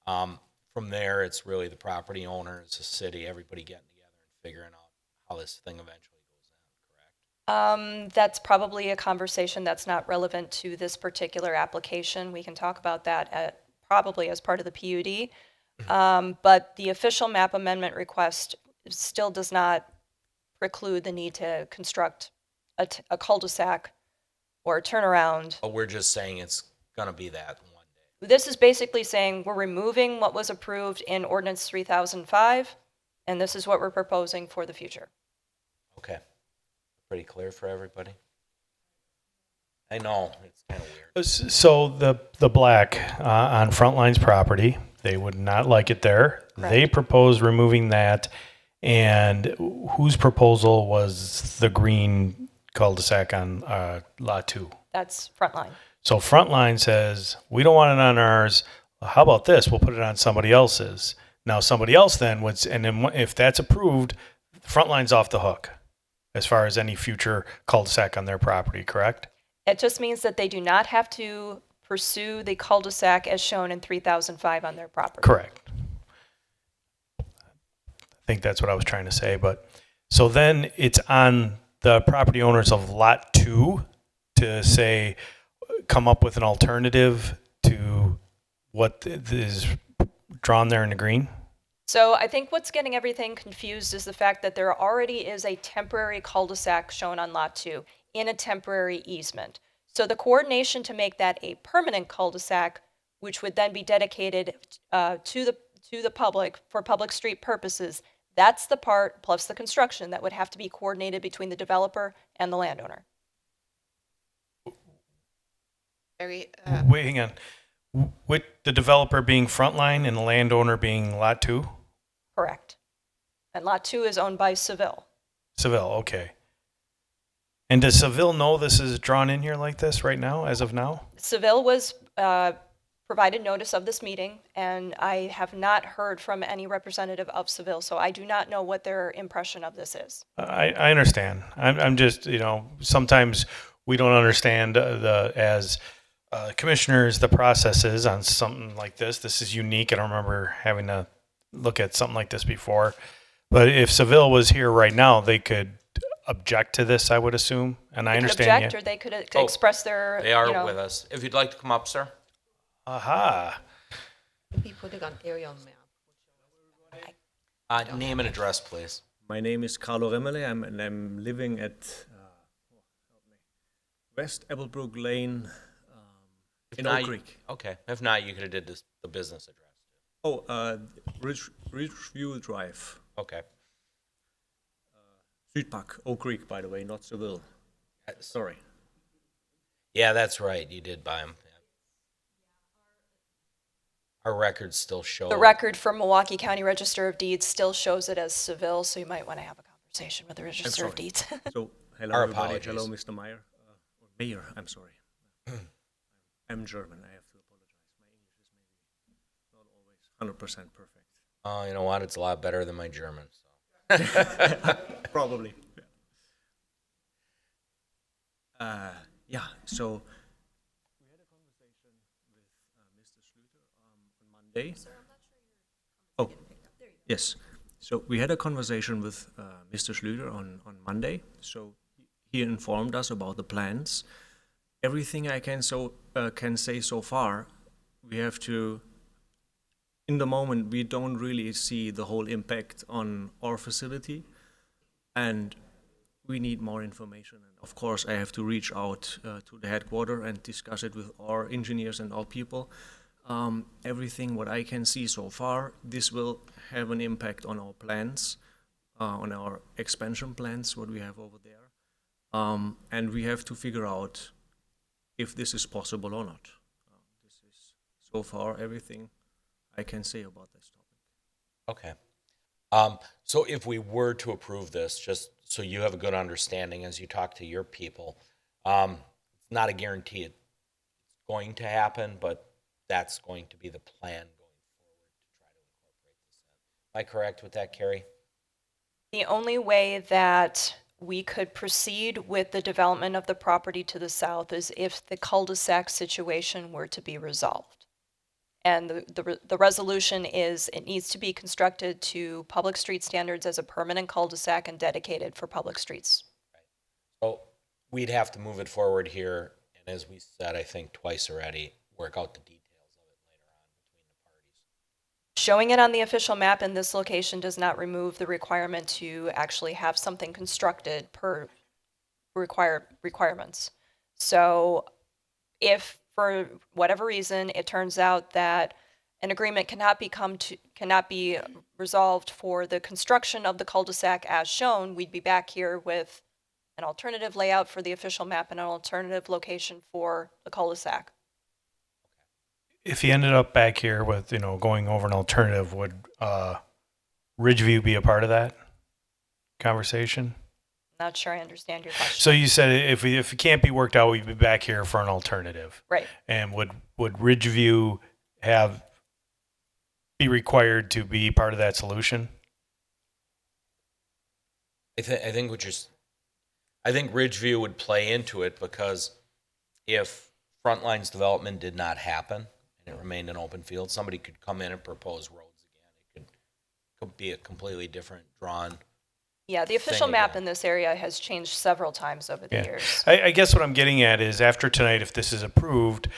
from there, it's really the property owners, the city, everybody getting together and figuring out how this thing eventually goes in, correct? That's probably a conversation that's not relevant to this particular application. We can talk about that probably as part of the PUD. But the official map amendment request still does not preclude the need to construct a cul-de-sac or a turnaround. But we're just saying it's gonna be that one day. This is basically saying we're removing what was approved in Ordinance 3005, and this is what we're proposing for the future. Okay. Pretty clear for everybody? I know, it's kind of weird. So the black on Frontline's property, they would not like it there. Correct. They propose removing that. And whose proposal was the green cul-de-sac on Lot 2? That's Frontline. So Frontline says, we don't want it on ours. How about this? We'll put it on somebody else's. Now somebody else then would, and then if that's approved, Frontline's off the hook as far as any future cul-de-sac on their property, correct? It just means that they do not have to pursue the cul-de-sac as shown in 3005 on their property. Correct. I think that's what I was trying to say, but so then it's on the property owners of Lot 2 to say, come up with an alternative to what is drawn there in the green? So I think what's getting everything confused is the fact that there already is a temporary cul-de-sac shown on Lot 2 in a temporary easement. So the coordination to make that a permanent cul-de-sac, which would then be dedicated to the public for public street purposes, that's the part, plus the construction, that would have to be coordinated between the developer and the landowner. Very, Wait, hang on. With the developer being Frontline and the landowner being Lot 2? Correct. And Lot 2 is owned by Seville. Seville, okay. And does Seville know this is drawn in here like this right now, as of now? Seville was provided notice of this meeting, and I have not heard from any representative of Seville, so I do not know what their impression of this is. I understand. I'm just, sometimes we don't understand as commissioners, the processes on something like this. This is unique. I don't remember having to look at something like this before. But if Seville was here right now, they could object to this, I would assume. And I understand. Object, or they could express their. They are with us. If you'd like to come up, sir. Aha. We put it on aerial map. Name and address, please. My name is Carlo Remele, and I'm living at West Applebrook Lane If in not, Oak you- Creek. Okay, if not, you could have did this, the business address. Oh, Ridgeview Drive, Okay. Südpark, Oak Creek, by the way, not Seville. Sorry. Yeah, that's right, you did buy them. Our records still show. The record for Milwaukee County Register of Deeds still shows it as Seville, so you might want to have a conversation with the Register of sorry. Deeds. So, hello, Our everybody. apologies. Hello, Mr. Meyer. Or Mayor, I'm sorry. I'm German. I have to apologize. My English is maybe not always 100% perfect. Oh, you know what, it's a lot better than my German, so. Probably. Yeah, so we had a conversation with Mr. Schlüter on Monday. Oh, yes. So we had a conversation with Mr. Schlüter on Monday. So he informed us about the plans. Everything I can say so far, we have to. In the moment, we don't really see the whole impact on our facility, and we need more information. And of course, I have to reach out to the headquarters and discuss it with our engineers and our people. Everything what I can see so far, this will have an impact on our plans, on our expansion plans, what we have over there. And we have to figure out if this is possible or not. This is so far everything I can say about this topic. Okay. So if we were to approve this, just so you have a good understanding as you talk to your people, it's not a guarantee it's going to happen, but that's going to be the plan going forward to try to incorporate this in. Am I correct with that, Carrie? The only way that we could proceed with the development of the property to the south is if the cul-de-sac situation were to be resolved. And the resolution is it needs to be constructed to public street standards as a permanent cul-de-sac and dedicated for public streets. So we'd have to move it forward here, and as we said, I think twice already, work out the details of it later on between the parties. Showing it on the official map in this location does not remove the requirement to actually have something constructed per requirements. So if for whatever reason it turns out that an agreement cannot be resolved for the construction of the cul-de-sac as shown, we'd be back here with an alternative layout for the official map and an alternative location for the cul-de-sac. If you ended up back here with, going over an alternative, would Ridgeview be a part of that conversation? Not sure I understand your question. So you said if it can't be worked out, we'd be back here for an alternative. Right. And would Ridgeview be required to be part of that solution? I think Ridgeview would play into it because if Frontline's development did not happen and it remained an open field, somebody could come in and propose roads again. It could be a completely different drawn. Yeah, the official thing map again. in this area has changed several times over the Yeah. years. I guess what I'm getting at is after tonight, if this is approved,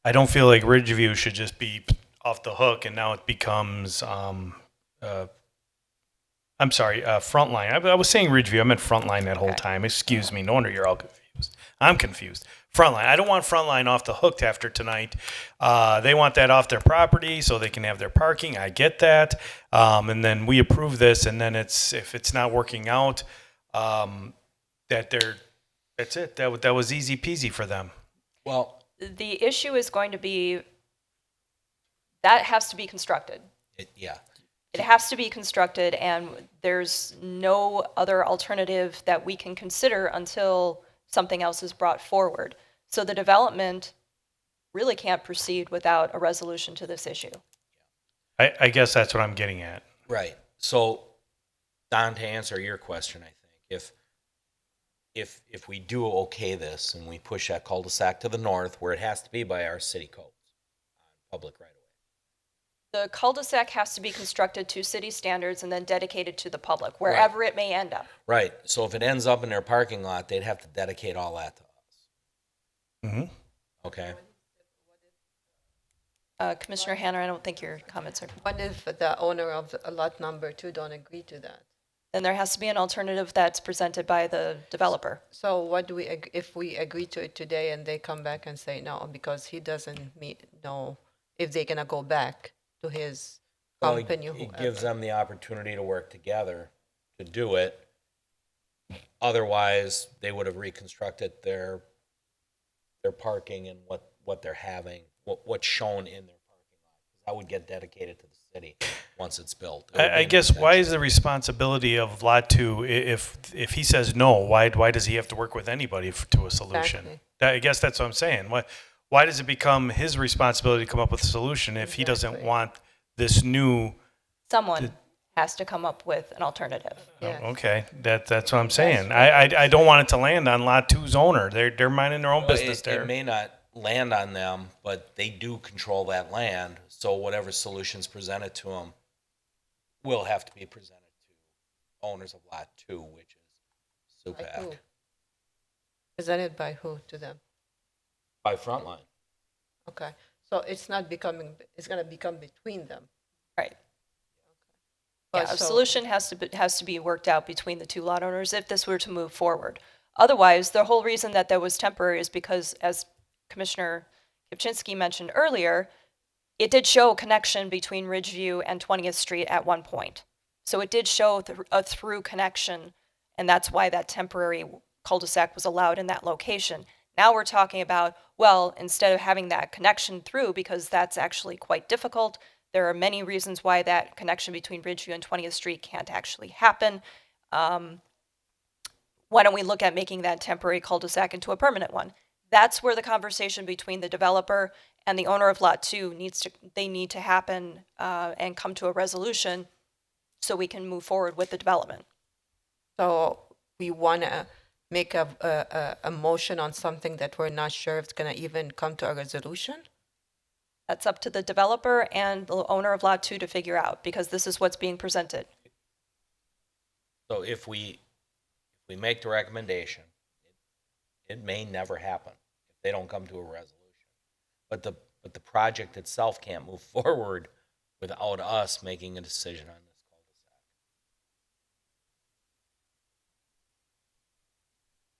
I don't feel like Ridgeview should just be off the hook and now it becomes, Frontline. I was saying Ridgeview. I meant Frontline that whole time. Excuse me. No wonder you're all confused. I'm confused. Frontline. I don't want Frontline off the hook after tonight. They want that off their property so they can have their parking. I get that. And then we approve this, and then if it's not working out, that's it. That was easy peasy for them. Well, The issue is going to be that has to be constructed. yeah. It has to be constructed, and there's no other alternative that we can consider until something else is brought forward. So the development really can't proceed without a resolution to this issue. I guess that's what I'm getting at. Right. So, Don, to answer your question, I think if we do okay this and we push that cul-de-sac to the north where it has to be by our city codes on public right of way. The cul-de-sac has to be constructed to city standards and then dedicated to the public, wherever it may end up. Right. So if it ends up in their parking lot, they'd have to dedicate all that to us. Mm-hmm. Okay. Commissioner Hanna, I don't think your comments are. What if the owner of lot number 2 don't agree to that? Then there has to be an alternative that's presented by the developer. So what do we, if we agree to it today and they come back and say no, because he doesn't know if they're gonna go back to his Well, company? it whoever. gives them the opportunity to work together to do it. Otherwise, they would have reconstructed their parking and what they're having, what's shown in their parking lot. That would get dedicated to the city once it's built. It would be I an guess why extension. is the responsibility of Lot 2, if he says no, why does he have to work with anybody to a solution? Exactly. I guess that's what I'm saying. Why does it become his responsibility to come up with a solution if he doesn't Exactly. want this new? Someone has to come up with an alternative. Yes. Okay, that's what I'm saying. I don't want it to land on Lot 2's owner. They're minding their own Well, business there. It may not land on them, but they do control that land. So whatever solutions presented to them will have to be presented to owners of Lot 2, which is By who? SUPAC Presented by who to them? by Frontline. Okay, so it's not becoming, it's gonna become between them. Right. But Yeah, a so- solution has to be worked out between the two lot owners if this were to move forward. Otherwise, the whole reason that was temporary is because, as Commissioner Kipchinsky mentioned earlier, it did show a connection between Ridgeview and 20th Street at one point. So it did show a through connection, and that's why that temporary cul-de-sac was allowed in that location. Now we're talking about, well, instead of having that connection through, because that's actually quite difficult, there are many reasons why that connection between Ridgeview and 20th Street can't actually happen. Why don't we look at making that temporary cul-de-sac into a permanent one? That's where the conversation between the developer and the owner of Lot 2 need to happen and come to a resolution so we can move forward with the development. So we wanna make a motion on something that we're not sure if it's gonna even come to a resolution? That's up to the developer and the owner of Lot 2 to figure out, because this is what's being presented. So if we make the recommendation, it may never happen if they don't come to a resolution. But the project itself can't move forward without us making a decision on this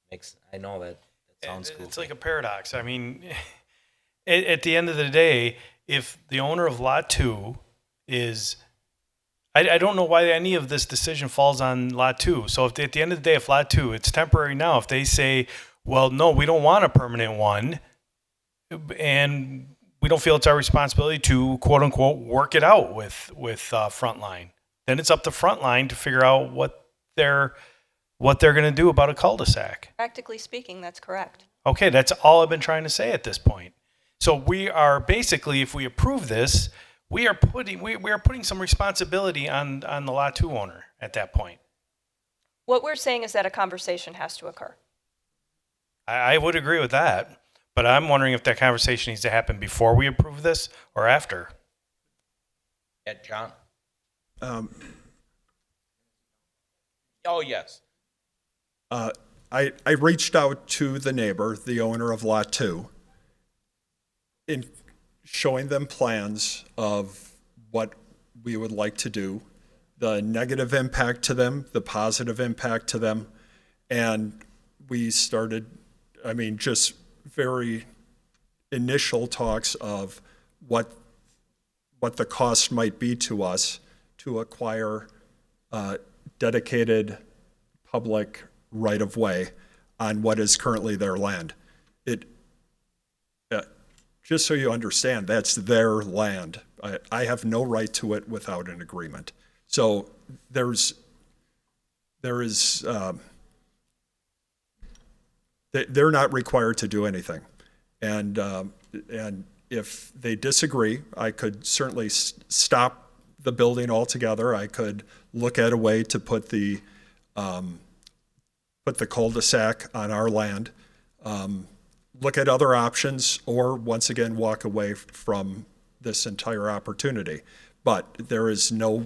cul-de-sac. I know that sounds goofy. It's like a paradox. I mean, at the end of the day, if the owner of Lot 2 is, I don't know why any of this decision falls on Lot 2. So if at the end of the day, if Lot 2, it's temporary now, if they say, well, no, we don't want a permanent one, and we don't feel it's our responsibility to, quote unquote, work it out with Frontline, then it's up to Frontline to figure out what they're going to do about a cul-de-sac. Practically speaking, that's correct. Okay, that's all I've been trying to say at this point. So we are basically, if we approve this, we are putting some responsibility on the Lot 2 owner at that point. What we're saying is that a conversation has to occur. I would agree with that, but I'm wondering if that conversation needs to happen before we approve this or after. Yeah, John? Oh, yes. I reached out to the neighbor, the owner of Lot 2, in showing them plans of what we would like to do, the negative impact to them, the positive impact to them, and we started, just very initial talks of what the cost might be to us to acquire dedicated public right-of-way on what is currently their land. Just so you understand, that's their land. I have no right to it without an agreement. So there is, they're not required to do anything. And if they disagree, I could certainly stop the building altogether. I could look at a way to put the cul-de-sac on our land, look at other options, or once again, walk away from this entire opportunity. But there is no,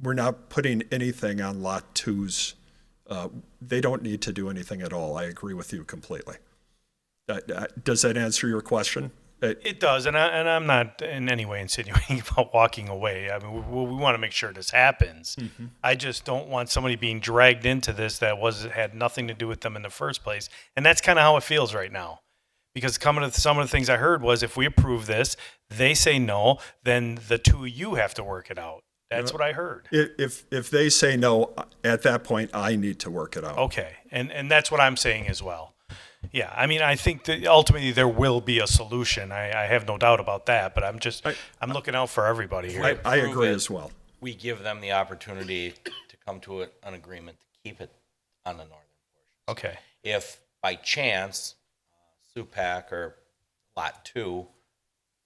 we're not putting anything on Lot 2's. They don't need to do anything at all. I agree with you completely. Does that answer your question? It does, and I'm not in any way insinuating about walking away. I mean, we want to make sure this happens. I just don't want somebody being dragged into this that had nothing to do with them in the first place, and that's kind of how it feels right now. Because coming to some of the things I heard was, if we approve this, they say no, then the two of you have to work it out. That's what I heard. If they say no, at that point, I need to work it out. Okay, and that's what I'm saying as well. Yeah, I mean, I think that ultimately there will be a solution. I have no doubt about that, but I'm looking out for everybody here. I agree as well. We give them the opportunity to come to an agreement to keep it on the northern portion. Okay. If by chance, SUPAC or Lot 2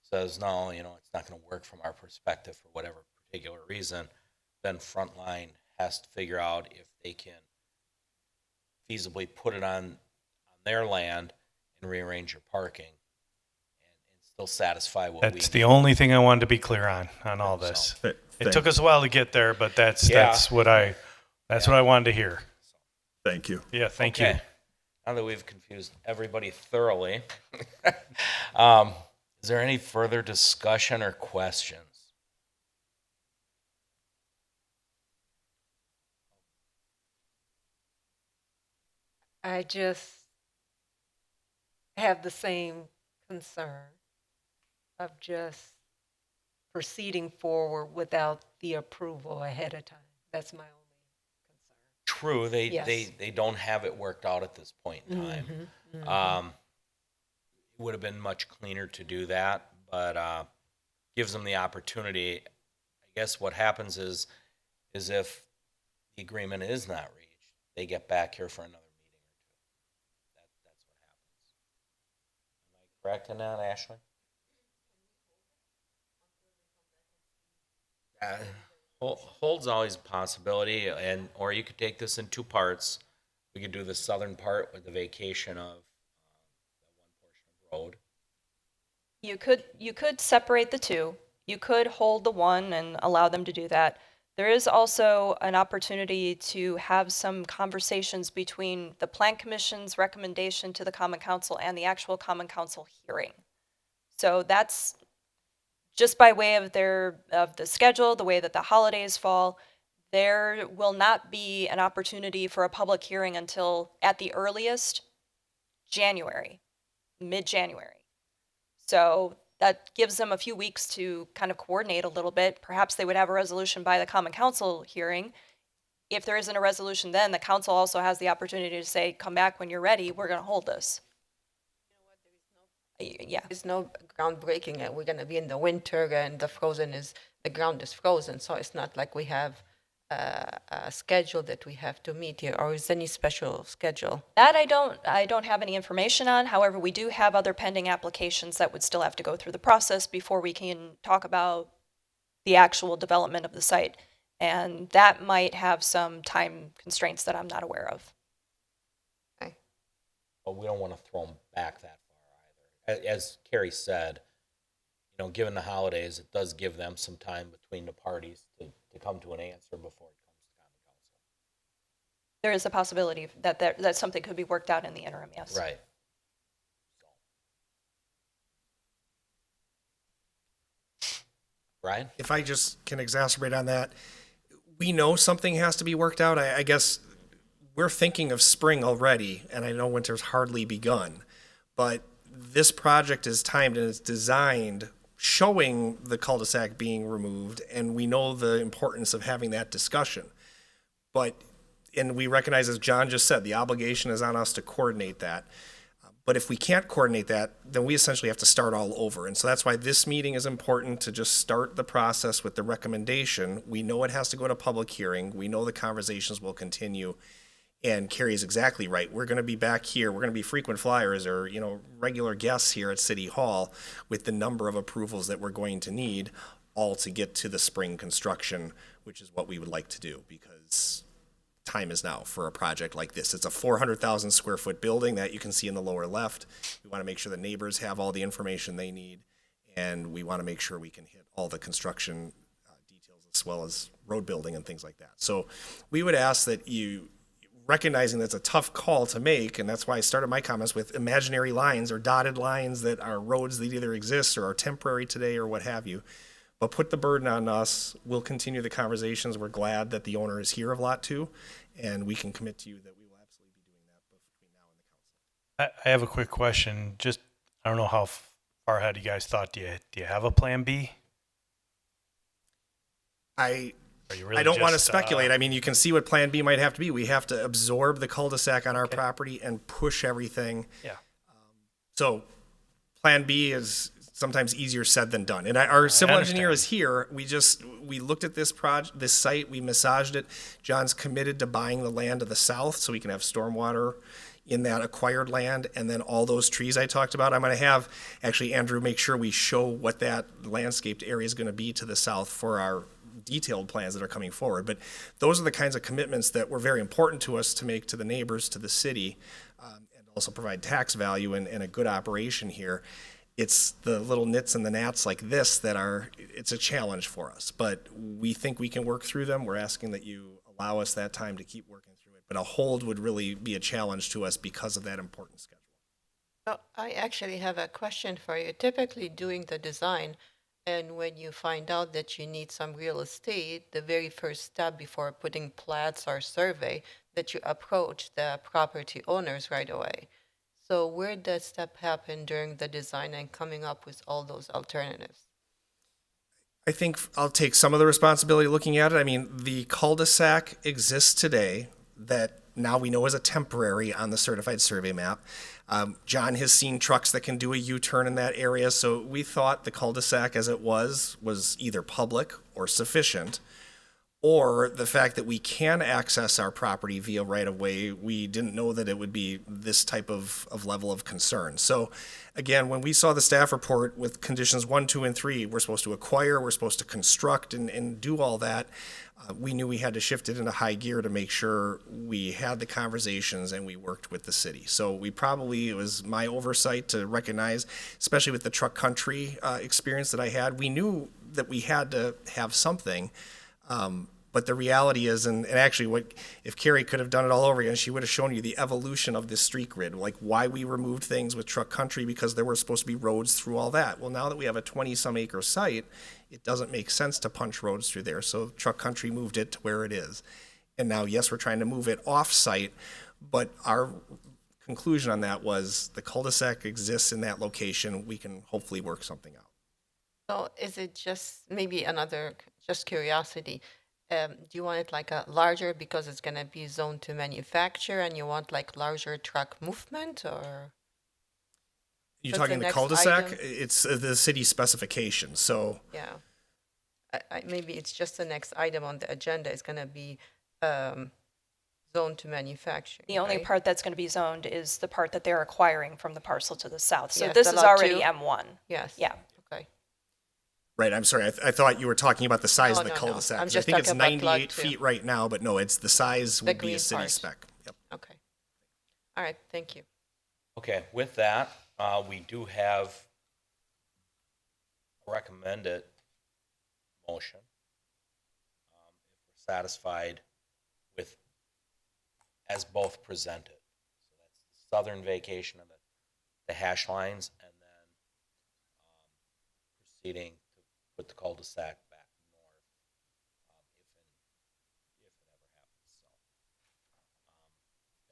says, no, it's not going to work from our perspective for whatever particular reason, then Frontline has to figure out if they can feasibly put it on their land and rearrange your parking and still satisfy what we That's the only thing I wanted to be clear on all this. It took us a while to get there, but that's what I wanted to hear. Thank you. Yeah, thank Okay. you. Now that we've confused everybody thoroughly, is there any further discussion or questions? I just have the same concern of just proceeding forward without the approval ahead of time. That's my only concern. True, Yes. they don't have it worked out at this point in time. It would have been much cleaner to do that, but gives them the opportunity. I guess what happens is if the agreement is not reached, they get back here for another meeting or two. That's what happens. Am I correct in that, Ashley? Hold's always a possibility, or you could take this in two parts. We could do the southern part with the vacation of that one portion of road. You could separate the two. You could hold the one and allow them to do that. There is also an opportunity to have some conversations between the Plan Commission's recommendation to the Common Council and the actual Common Council hearing. So that's just by way of the schedule, the way that the holidays fall. There will not be an opportunity for a public hearing until, at the earliest, January, mid-January. So that gives them a few weeks to kind of coordinate a little bit. Perhaps they would have a resolution by the Common Council hearing. If there isn't a resolution then, the council also has the opportunity to say, come back when you're ready, we're going to hold this. Yeah. There's no groundbreaking. We're going to be in the winter and the ground is frozen. So it's not like we have a schedule that we have to meet here, or is any special schedule? That I don't have any information on. However, we do have other pending applications that would still have to go through the process before we can talk about the actual development of the site. And that might have some time constraints that I'm not aware of. Okay. But we don't want to throw them back that far either. As Carrie said, given the holidays, it does give them some time between the parties to come to an answer before it comes to Common Council. There is a possibility that something could be worked out in the interim, yes. Right. Brian? If I just can exacerbate on that, we know something has to be worked out. I guess we're thinking of spring already, and I know winter's hardly begun, but this project is timed and it's designed showing the cul-de-sac being removed, and we know the importance of having that discussion. And we recognize, as John just said, the obligation is on us to coordinate that. But if we can't coordinate that, then we essentially have to start all over. And so that's why this meeting is important, to just start the process with the recommendation. We know it has to go to public hearing. We know the conversations will continue. And Carrie is exactly right. We're going to be back here. We're going to be frequent flyers or, regular guests here at City Hall with the number of approvals that we're going to need, all to get to the spring construction, which is what we would like to do, because time is now for a project like this. It's a 400,000 square foot building that you can see in the lower left. We want to make sure the neighbors have all the information they need, and we want to make sure we can hit all the construction details as well as road building and things like that. So we would ask that you recognizing that's a tough call to make, and that's why I started my comments with imaginary lines or dotted lines that are roads that either exist or are temporary today or what have you. But put the burden on us. We'll continue the conversations. We're glad that the owner is here of Lot 2, and we can commit to you that we will absolutely be doing that between now and the council. I have a quick question. Just, I don't know how far ahead you guys thought. Do you have a plan B? Or you really I don't want to just, speculate. I mean, you can see what Plan B might have to be. We have to absorb the cul-de-sac on our property and push everything. Yeah. So Plan B is sometimes easier said than done. And our civil engineer is here. We looked at this this site, we massaged it. John's committed to buying the land to the south so we can have stormwater in that acquired land, and then all those trees I talked about. I'm going to have actually Andrew make sure we show what that landscaped area is going to be to the south for our detailed plans that are coming forward. But those are the kinds of commitments that were very important to us to make to the neighbors, to the city, and also provide tax value and a good operation here. It's the little nits and the gnats like this that it's a challenge for us, but we think we can work through them. We're asking that you allow us that time to keep working through it, but a hold would really be a challenge to us because of that important schedule. So I actually have a question for you. Typically, doing the design, and when you find out that you need some real estate, the very first step before putting plats or survey, that you approach the property owners right away. So where did that step happen during the design and coming up with all those alternatives? I think I'll take some of the responsibility looking at it. I mean, the cul-de-sac exists today that now we know is a temporary on the certified survey map. John has seen trucks that can do a U-turn in that area, so we thought the cul-de-sac as it was either public or sufficient, or the fact that we can access our property via right-of-way, we didn't know that it would be this type of level of concern. So again, when we saw the staff report with conditions 1, 2, and 3, we're supposed to acquire, we're supposed to construct and do all that, we knew we had to shift it into high gear to make sure we had the conversations and we worked with the city. So it was my oversight to recognize, especially with the truck country experience that I had, we knew that we had to have something. But the reality is, and actually if Carrie could have done it all over again, she would have shown you the evolution of this street grid, like why we removed things with truck country because there were supposed to be roads through all that. Well, now that we have a 20-some acre site, it doesn't make sense to punch roads through there. So truck country moved it to where it is. And now, yes, we're trying to move it off site, but our conclusion on that was the cul-de-sac exists in that location. We can hopefully work something out. So is it just maybe just curiosity? Do you want it like a larger because it's going to be zoned to manufacture and you want like larger truck movement, or? You're That's talking the the next cul-de-sac? item. It's the city specification, so. Yeah. Maybe it's just the next item on the agenda is going to be zoned to manufacturing. The only right? part that's going to be zoned is the part that they're acquiring from the parcel to the south. So Yes, this the is lot already two. M1. Yes. Yeah. Okay. Right, I'm sorry, I thought you were talking about the size of the No. cul-de-sac. I'm 'cause just I think it's talking about lot 98 two. feet right now, but no, it's the size The would be green a city part. spec. Yep. Okay. All right. Thank you. Okay, with that, we do have a recommended motion. If we're satisfied with, as both presented. So that's the southern vacation of the hash lines, and then proceeding to put the cul-de-sac back north, if it ever happens. So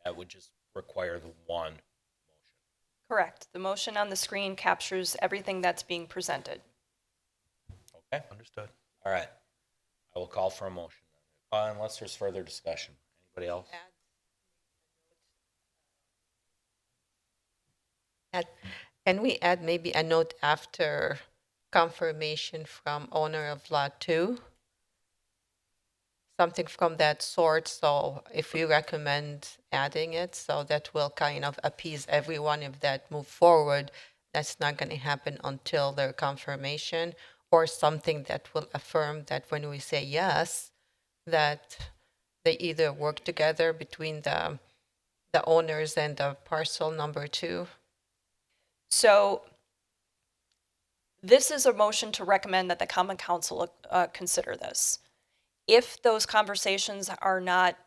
that would just require the one motion. Correct. The motion on the screen captures everything that's being presented. Okay, understood. All right. I will call for a motion. Unless there's further discussion. Anybody else? Can we add maybe a note after confirmation from owner of Lot 2? Something from that sort, so if we recommend adding it, so that will kind of appease everyone if that move forward, that's not going to happen until their confirmation, or something that will affirm that when we say yes, that they either work together between the owners and the parcel number 2. So this is a motion to recommend that the Common Council consider this. If those conversations are not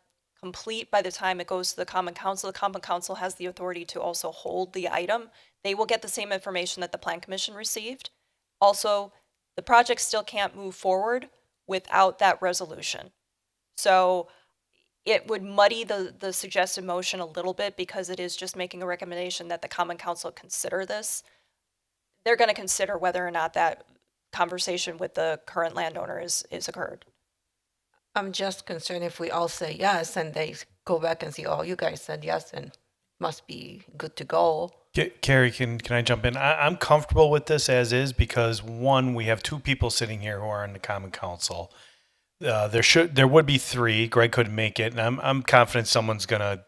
complete by the time it goes to the Common Council. The Common Council has the authority to also hold the item. They will get the same information that the Plan Commission received. Also, the project still can't move forward without that resolution. So it would muddy the suggested motion a little bit because it is just making a recommendation that the Common Council consider this. They're going to consider whether or not that conversation with the current landowner is occurred. I'm just concerned if we all say yes and they go back and say, oh, you guys said yes and must be good to go. Carrie, can I jump in? I'm comfortable with this as is because one, we have two people sitting here who are in the Common Council. There would be three. Greg couldn't make it, and I'm confident someone's gonna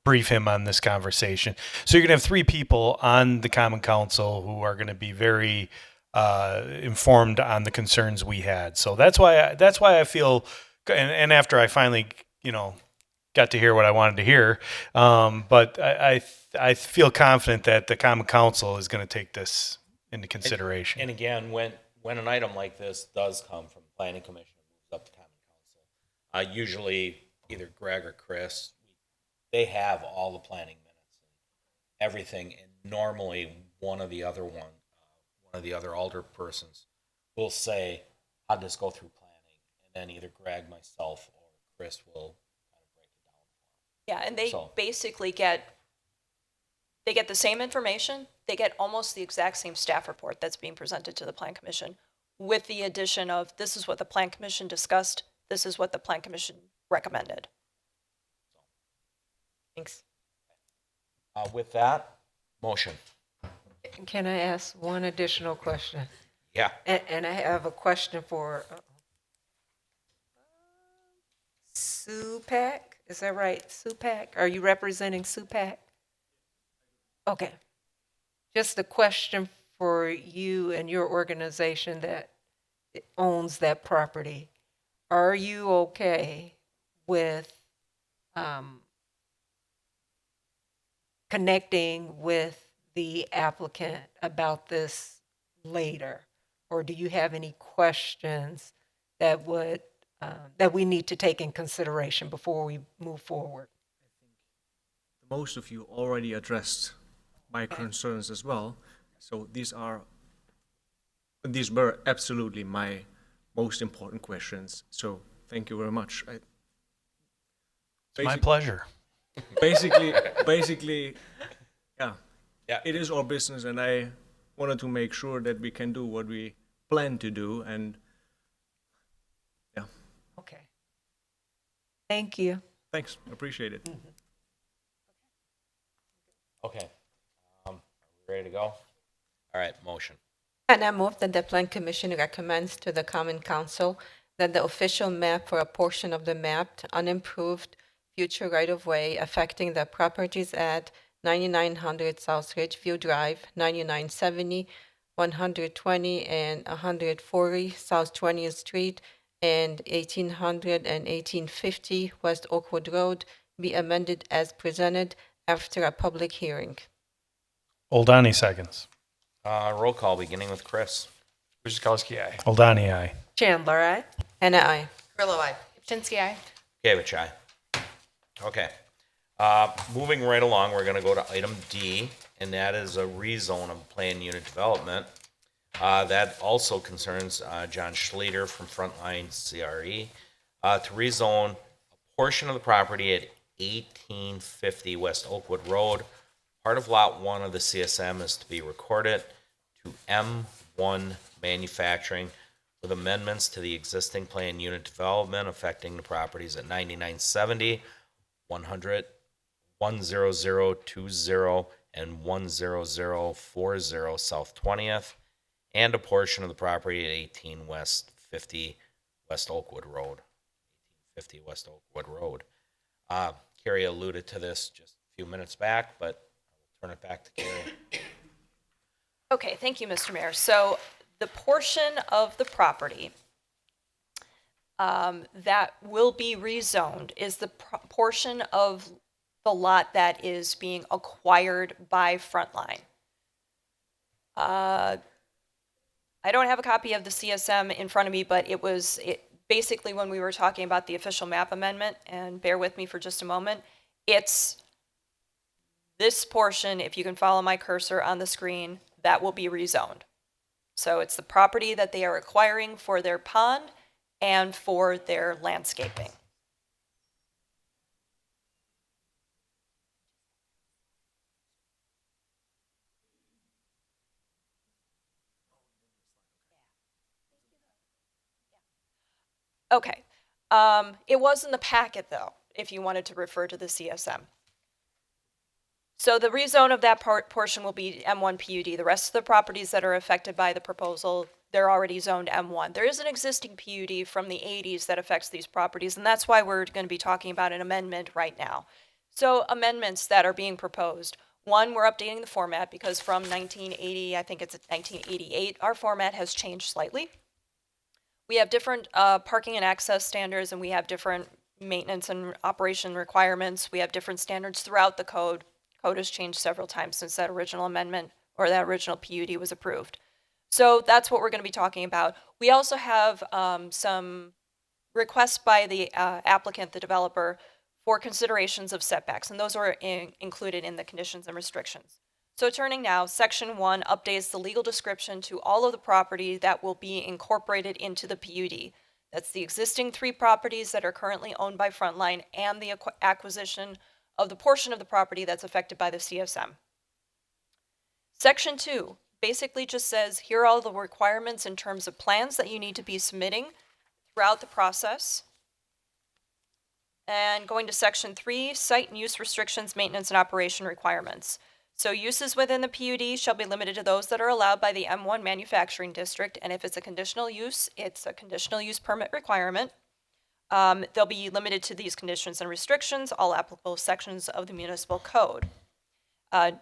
brief him on this conversation. So you're gonna have three people on the Common Council who are gonna be very informed on the concerns we had. So that's why I feel, and after I finally got to hear what I wanted to hear, but I feel confident that the Common Council is going to take this into consideration. And again, when an item like this does come from the Planning Commission, it moves up to Common Council. Usually either Greg or Chris, they have all the planning minutes and everything, and normally one of the other alder persons will say, "How does this go through planning?" And then either Greg, myself, or Chris will kind of break it down. Yeah, and they basically get the same information. They get almost the exact same staff report that's being presented to the Plan Commission, with the addition of this is what the Plan Commission discussed, this is what the Plan Commission recommended. Thanks. With that, motion. Can I ask one additional question? Yeah. And I have a question for SUPAC. Is that right? SUPAC? Are you representing SUPAC? Okay. Just a question for you and your organization that owns that property. Are you okay with connecting with the applicant about this later? Or do you have any questions that would that we need to take in consideration before we move forward? Most of you already addressed my concerns as well. So these were absolutely my most important questions. So thank you very much. It's my pleasure. Basically, yeah. Yeah. It is our business, and I wanted to make sure that we can do what we plan to do, and yeah. Okay. Thank you. Thanks, appreciate it. Okay. Are we ready to go? All right, motion. And I move that the Plan Commission recommends to the Common Council that the official map for a portion of the mapped, unimproved future right-of-way affecting the properties at 9900 South Ridgeview Drive, 9970, 120, and 140 South 20th Street, and 1800 and 1850 West Oakwood Road be amended as presented after a public hearing. Oldani seconds. Roll call, beginning with Chris. Guzikowski, aye. Oldani, aye. Chandler, aye. Hannah, aye. Grillo, aye. Pchinsky, aye. Gavich, aye. Okay. Moving right along, we're gonna go to item D, and that is a rezone of planned unit development. That also concerns John Schleter from Frontline CRE to rezone a portion of the property at 1850 West Oakwood Road. Part of Lot 1 of the CSM is to be recorded to M1 Manufacturing with amendments to the existing planned unit development affecting the properties at 9970, 100, 10020, and 10040 South 20th, and a portion of the property at 18 West 50 West Oakwood Road. 1850 West Oakwood Road. Carrie alluded to this just a few minutes back, but I'll turn it back to Carrie. Okay, thank you, Mr. Mayor. So the portion of the property that will be rezoned is the portion of the lot that is being acquired by Frontline. I don't have a copy of the CSM in front of me, but basically when we were talking about the official map amendment, and bear with me for just a moment, it's this portion, if you can follow my cursor on the screen, that will be rezoned. So it's the property that they are acquiring for their pond and for their landscaping. Okay. It was in the packet, though, if you wanted to refer to the CSM. So the rezone of that portion will be M1 PUD. The rest of the properties that are affected by the proposal, they're already zoned M1. There is an existing PUD from the 80s that affects these properties, and that's why we're going to be talking about an amendment right now. So amendments that are being proposed. One, we're updating the format because from 1980, I think it's 1988, our format has changed slightly. We have different parking and access standards, and we have different maintenance and operation requirements. We have different standards throughout the code. Code has changed several times since that original amendment or that original PUD was approved. So that's what we're going to be talking about. We also have some requests by the applicant, the developer, for considerations of setbacks, and those are included in the conditions and restrictions. So turning now, Section 1 updates the legal description to all of the property that will be incorporated into the PUD. That's the existing 3 properties that are currently owned by Frontline and the acquisition of the portion of the property that's affected by the CSM. Section 2 basically just says, here are all the requirements in terms of plans that you need to be submitting throughout the process. And going to Section 3, site and use restrictions, maintenance and operation requirements. So uses within the PUD shall be limited to those that are allowed by the M1 manufacturing district, and if it's a conditional use, it's a conditional use permit requirement. They'll be limited to these conditions and restrictions, all applicable sections of the municipal code.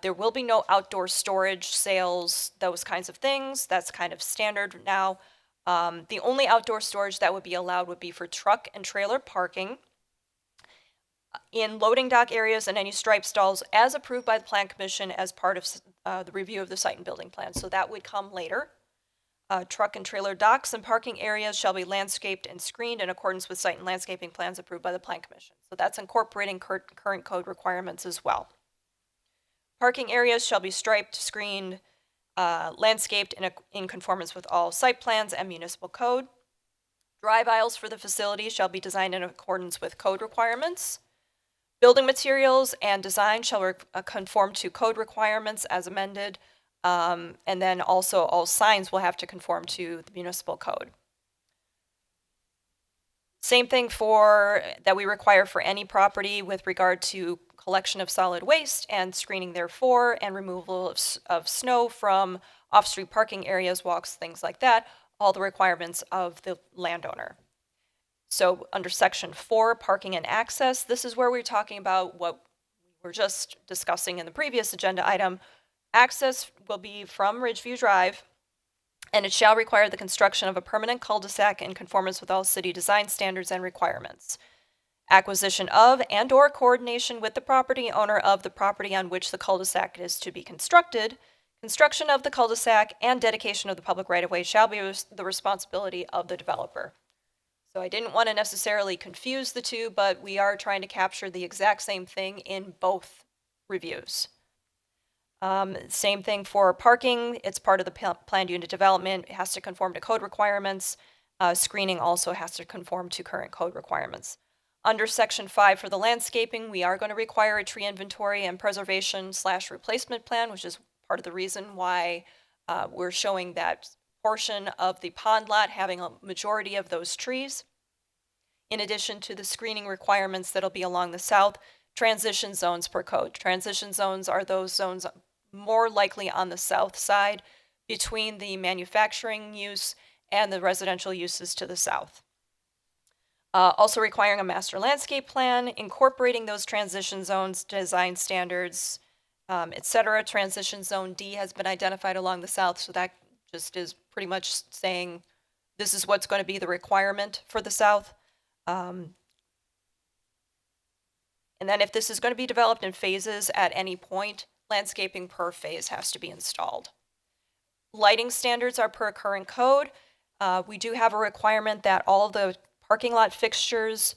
There will be no outdoor storage, sales, those kinds of things. That's kind of standard now. The only outdoor storage that would be allowed would be for truck and trailer parking in loading dock areas and any stripe stalls as approved by the Plan Commission as part of the review of the site and building plan. So that would come later. Truck and trailer docks and parking areas shall be landscaped and screened in accordance with site and landscaping plans approved by the Plan Commission. So that's incorporating current code requirements as well. Parking areas shall be striped, screened, landscaped in conformance with all site plans and municipal code. Drive aisles for the facility shall be designed in accordance with code requirements. Building materials and design shall conform to code requirements as amended. And then also all signs will have to conform to the municipal code. Same thing that we require for any property with regard to collection of solid waste and screening therefore, and removal of snow from off-street parking areas, walks, things like that, all the requirements of the landowner. So under Section 4, parking and access, this is where we're talking about what we were just discussing in the previous agenda item. Access will be from Ridgeview Drive, and it shall require the construction of a permanent cul-de-sac in conformance with all city design standards and requirements. Acquisition of and/or coordination with the property owner of the property on which the cul-de-sac is to be constructed, construction of the cul-de-sac, and dedication of the public right-of-way shall be the responsibility of the developer. So I didn't want to necessarily confuse the two, but we are trying to capture the exact same thing in both reviews. Same thing for parking. It's part of the planned unit development. It has to conform to code requirements. Screening also has to conform to current code requirements. Under Section 5 for the landscaping, we are going to require a tree inventory and preservation/replacement plan, which is part of the reason why we're showing that portion of the pond lot having a majority of those trees. In addition to the screening requirements that'll be along the south, transition zones per code. Transition zones are those zones more likely on the south side between the manufacturing use and the residential uses to the south. Also requiring a master landscape plan, incorporating those transition zones, design standards, etc. Transition zone D has been identified along the south, so that just is pretty much saying this is what's going to be the requirement for the south. And then if this is going to be developed in phases at any point, landscaping per phase has to be installed. Lighting standards are per current code. We do have a requirement that all of the parking lot fixtures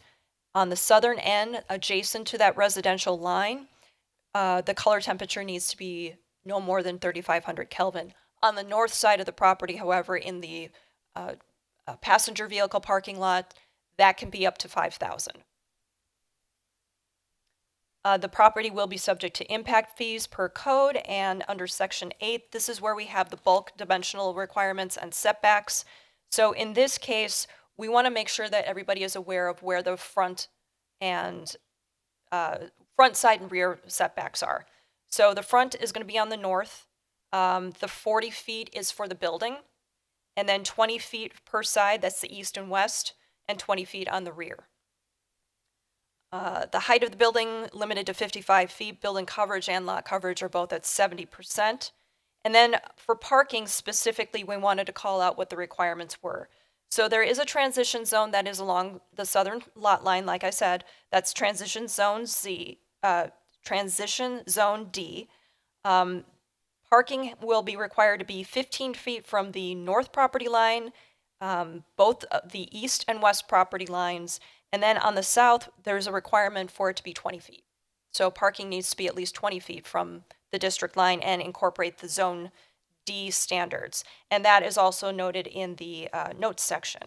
on the southern end adjacent to that residential line, the color temperature needs to be no more than 3,500 Kelvin. On the north side of the property, however, in the passenger vehicle parking lot, that can be up to 5,000. The property will be subject to impact fees per code, and under Section 8, this is where we have the bulk dimensional requirements and setbacks. So in this case, we want to make sure that everybody is aware of where the front side and rear setbacks are. So the front is going to be on the north. The 40 feet is for the building, and then 20 feet per side, that's the east and west, and 20 feet on the rear. The height of the building limited to 55 feet. Building coverage and lot coverage are both at 70%. And then for parking specifically, we wanted to call out what the requirements were. So there is a transition zone that is along the southern lot line, like I said. That's transition zone D. Parking will be required to be 15 feet from the north property line, both the east and west property lines. And then on the south, there's a requirement for it to be 20 feet. So parking needs to be at least 20 feet from the district line and incorporate the zone D standards. And that is also noted in the notes section.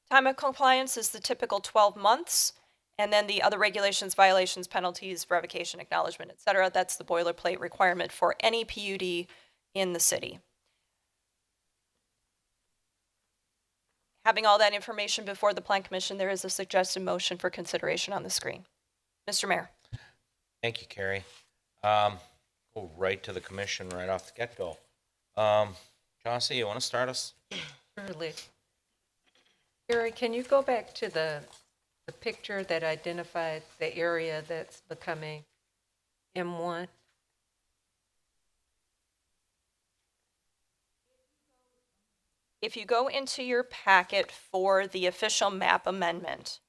Time of compliance is the typical 12 months. And then the other regulations, violations, penalties, revocation, acknowledgement, et cetera, that's the boilerplate requirement for any PUD in the city. Having all that information before the Plan Commission, there is a suggested motion for consideration on the screen. Mr. Mayor. Thank you, Carrie. Go right to the commission right off the get-go. Chauncey, you want to start us? Surely. Gary, can you go back to the picture that identified the area that's becoming M1? If you go into your packet for the official map amendment,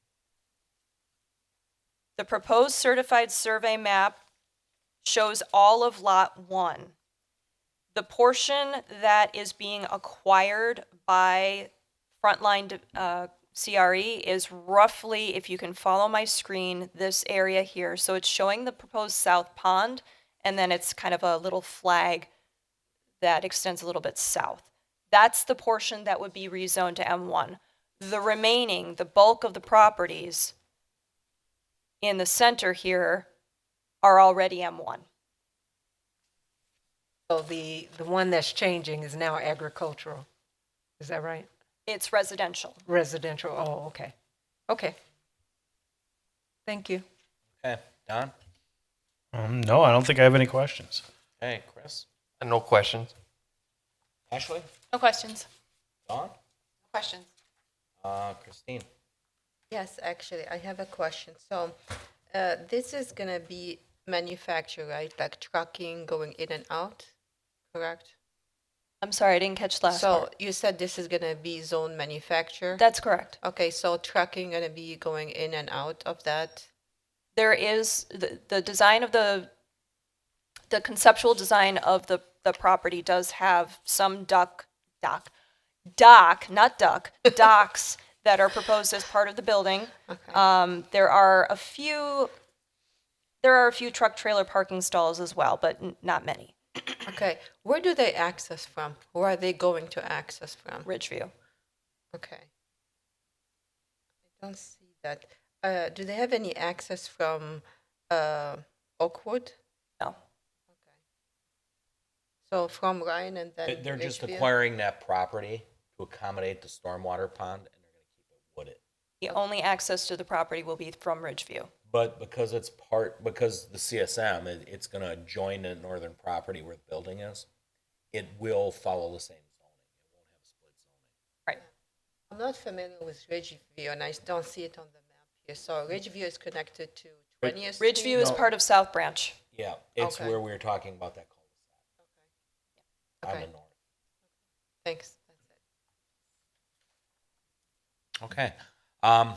the proposed certified survey map shows all of Lot 1. The portion that is being acquired by Frontline CRE is roughly, if you can follow my screen, this area here. So it's showing the proposed south pond, and then it's kind of a little flag that extends a little bit south. That's the portion that would be rezoned to M1. The remaining, the bulk of the properties in the center here are already M1. So the one that's changing is now agricultural. Is that right? It's residential. Residential, oh, okay. Okay. Thank you. Okay, Don? No, I don't think I have any questions. Hey, Chris? No questions. Ashley? No questions. Don? Questions? Christine? Yes, actually, I have a question. So this is going to be manufactured, right? Like trucking going in and out, correct? I'm sorry, I didn't catch the last So part. you said this is going to be zone manufacture? That's correct. Okay, so trucking going to be going in and out of that? There is the design of the conceptual design of the property does have some docks that are proposed as part of the building. Okay. There are a few truck trailer parking stalls as well, but not many. Okay, where do they access from? Where are they going to access from? Ridgeview. Okay. I don't see that. Do they have any access from Oakwood? No. Okay. So from Ryan and then They're just Ridgeview? acquiring that property to accommodate the stormwater pond, and they're going to keep it wooded. The only access to the property will be from Ridgeview. But because because the CSM, it's going to join the northern property where the building is, it will follow the same zoning. It won't have split zoning. Right. I'm not familiar with Ridgeview, and I don't see it on the map here. So Ridgeview is connected to 20th Street? Ridgeview is part of South Branch. Yeah, it's Okay. where we were talking about that cul-de-sac on Okay, the north. thanks. That's it. Okay. I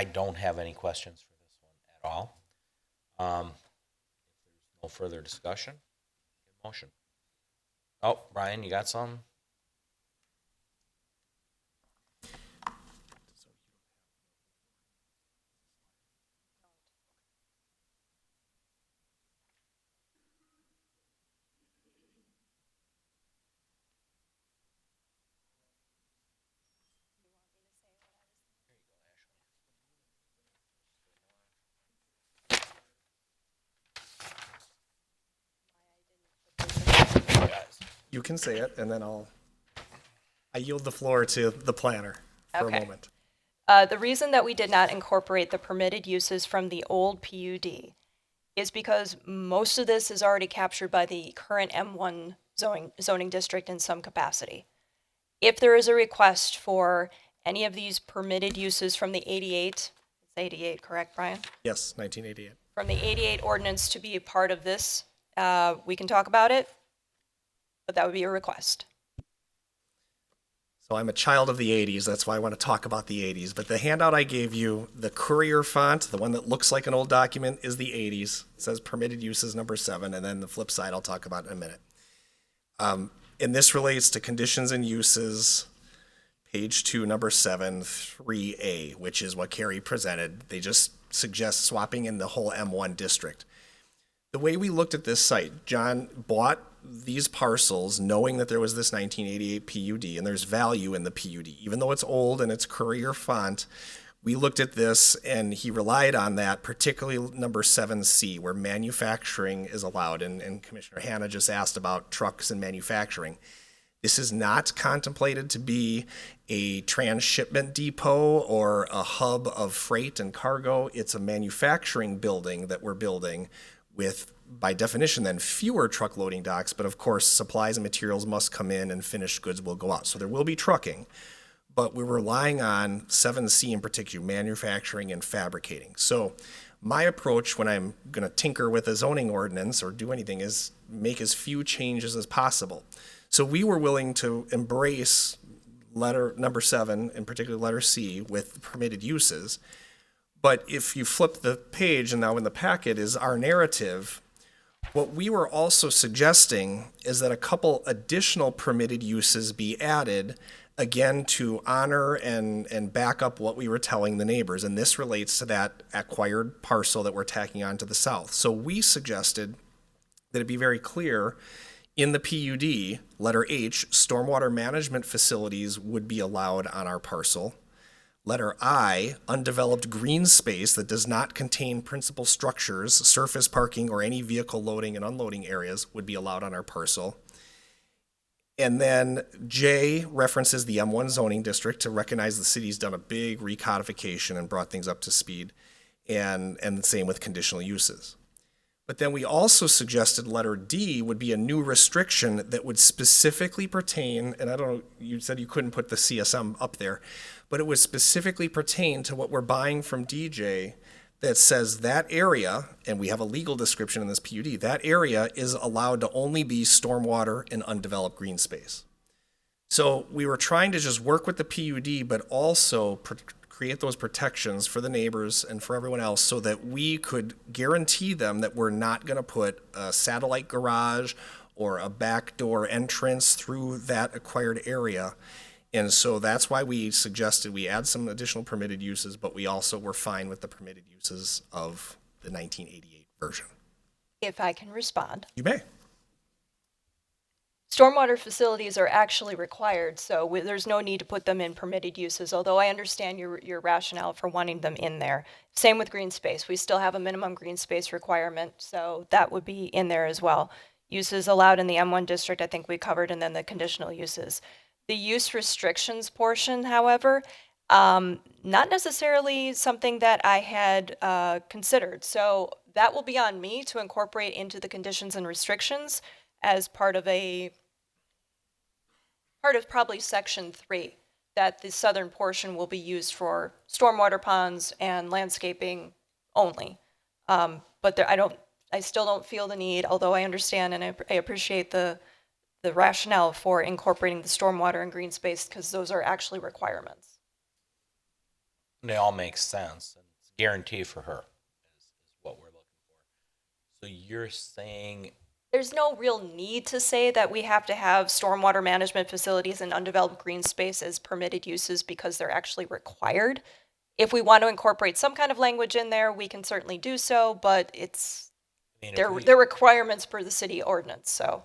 don't have any questions for this one at all. If there's no further discussion, motion. Oh, Brian, you got some? You can say it, and then I yield the floor to the planner for Okay. a moment. The reason that we did not incorporate the permitted uses from the old PUD is because most of this is already captured by the current M1 zoning district in some capacity. If there is a request for any of these permitted uses from the 88, it's 88, correct, Brian? Yes, 1988. From the 88 ordinance to be a part of this, we can talk about it, but that would be a request. So I'm a child of the 80s, that's why I want to talk about the 80s. But the handout I gave you, the Courier font, the one that looks like an old document, is the 80s. It says permitted uses number 7, and then the flip side I'll talk about in a minute. And this relates to conditions and uses, page 2, number 7, 3A, which is what Carrie presented. They just suggest swapping in the whole M1 district. The way we looked at this site, John bought these parcels knowing that there was this 1988 PUD, and there's value in the PUD. Even though it's old and it's Courier font, we looked at this and he relied on that, particularly number 7C, where manufacturing is allowed. And Commissioner Hanna just asked about trucks and manufacturing. This is not contemplated to be a transshipment depot or a hub of freight and cargo. It's a manufacturing building that we're building with, by definition, then fewer truck loading docks, but of course, supplies and materials must come in and finished goods will go out. So there will be trucking, but we're relying on 7C in particular, manufacturing and fabricating. So my approach when I'm going to tinker with a zoning ordinance or do anything is make as few changes as possible. So we were willing to embrace letter number 7, in particular letter C, with permitted uses. But if you flip the page, and now in the packet is our narrative, what we were also suggesting is that a couple additional permitted uses be added, again, to honor and back up what we were telling the neighbors. And this relates to that acquired parcel that we're tacking on to the south. So we suggested that it be very clear in the PUD, letter H, stormwater management facilities would be allowed on our parcel. Letter I, undeveloped green space that does not contain principal structures, surface parking, or any vehicle loading and unloading areas would be allowed on our parcel. And then J references the M1 zoning district to recognize the city's done a big recodification and brought things up to speed, and the same with conditional uses. But then we also suggested letter D would be a new restriction that would specifically pertain, and I don't know, you said you couldn't put the CSM up there, but it would specifically pertain to what we're buying from DJ that says that area, and we have a legal description in this PUD, that area is allowed to only be stormwater and undeveloped green space. So we were trying to just work with the PUD, but also create those protections for the neighbors and for everyone else so that we could guarantee them that we're not going to put a satellite garage or a backdoor entrance through that acquired area. And so that's why we suggested we add some additional permitted uses, but we also were fine with the permitted uses of the 1988 version. If I can respond. You may. Stormwater facilities are actually required, so there's no need to put them in permitted uses, although I understand your rationale for wanting them in there. Same with green space. We still have a minimum green space requirement, so that would be in there as well. Uses allowed in the M1 district, I think we covered, and then the conditional uses. The use restrictions portion, however, not necessarily something that I had considered. So that will be on me to incorporate into the conditions and restrictions as part of probably section 3, that the southern portion will be used for stormwater ponds and landscaping only. But there, I still don't feel the need, although I understand and I appreciate the rationale for incorporating the stormwater and green space, because those are actually requirements. They all make sense, and it's a guarantee for her is what we're looking for. So you're saying There's no real need to say that we have to have stormwater management facilities and undeveloped green space as permitted uses because they're actually required. If we want to incorporate some kind of language in there, we can certainly do so, but it's, they're requirements per the city ordinance, so.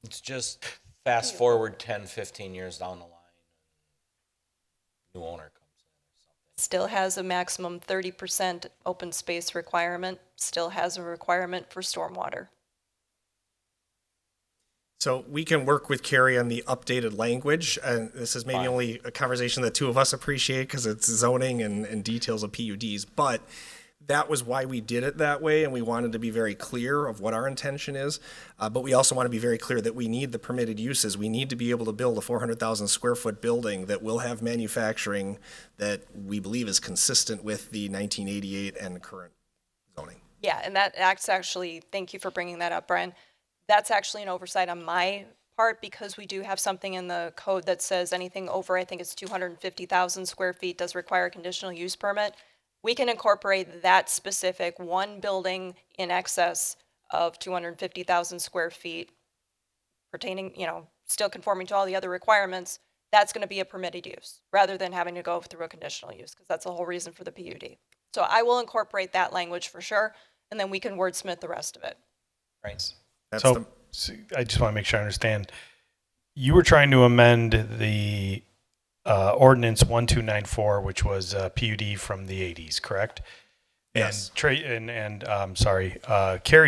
it's just fast forward 10, 15 years down the line, new owner comes in or something. Still has a maximum 30% open space requirement, still has a requirement for stormwater. So we can work with Carrie on the updated language, and this is maybe Fine. only a conversation that two of us appreciate because it's zoning and details of PUDs, but that was why we did it that way, and we wanted to be very clear of what our intention is. But we also want to be very clear that we need the permitted uses. We need to be able to build a 400,000 square foot building that will have manufacturing that we believe is consistent with the 1988 and current zoning. Yeah, and that's actually, thank you for bringing that up, Brian. That's actually an oversight on my part because we do have something in the code that says anything over, I think it's 250,000 square feet does require a conditional use permit. We can incorporate that specific one building in excess of 250,000 square feet pertaining, still conforming to all the other requirements. That's going to be a permitted use rather than having to go through a conditional use because that's the whole reason for the PUD. So I will incorporate that language for sure, and then we can wordsmith the rest of it. Right. That's So I just want to make sure I understand. You were trying to amend the ordinance 1294, which was PUD from the 80s, correct? Yes. Carrie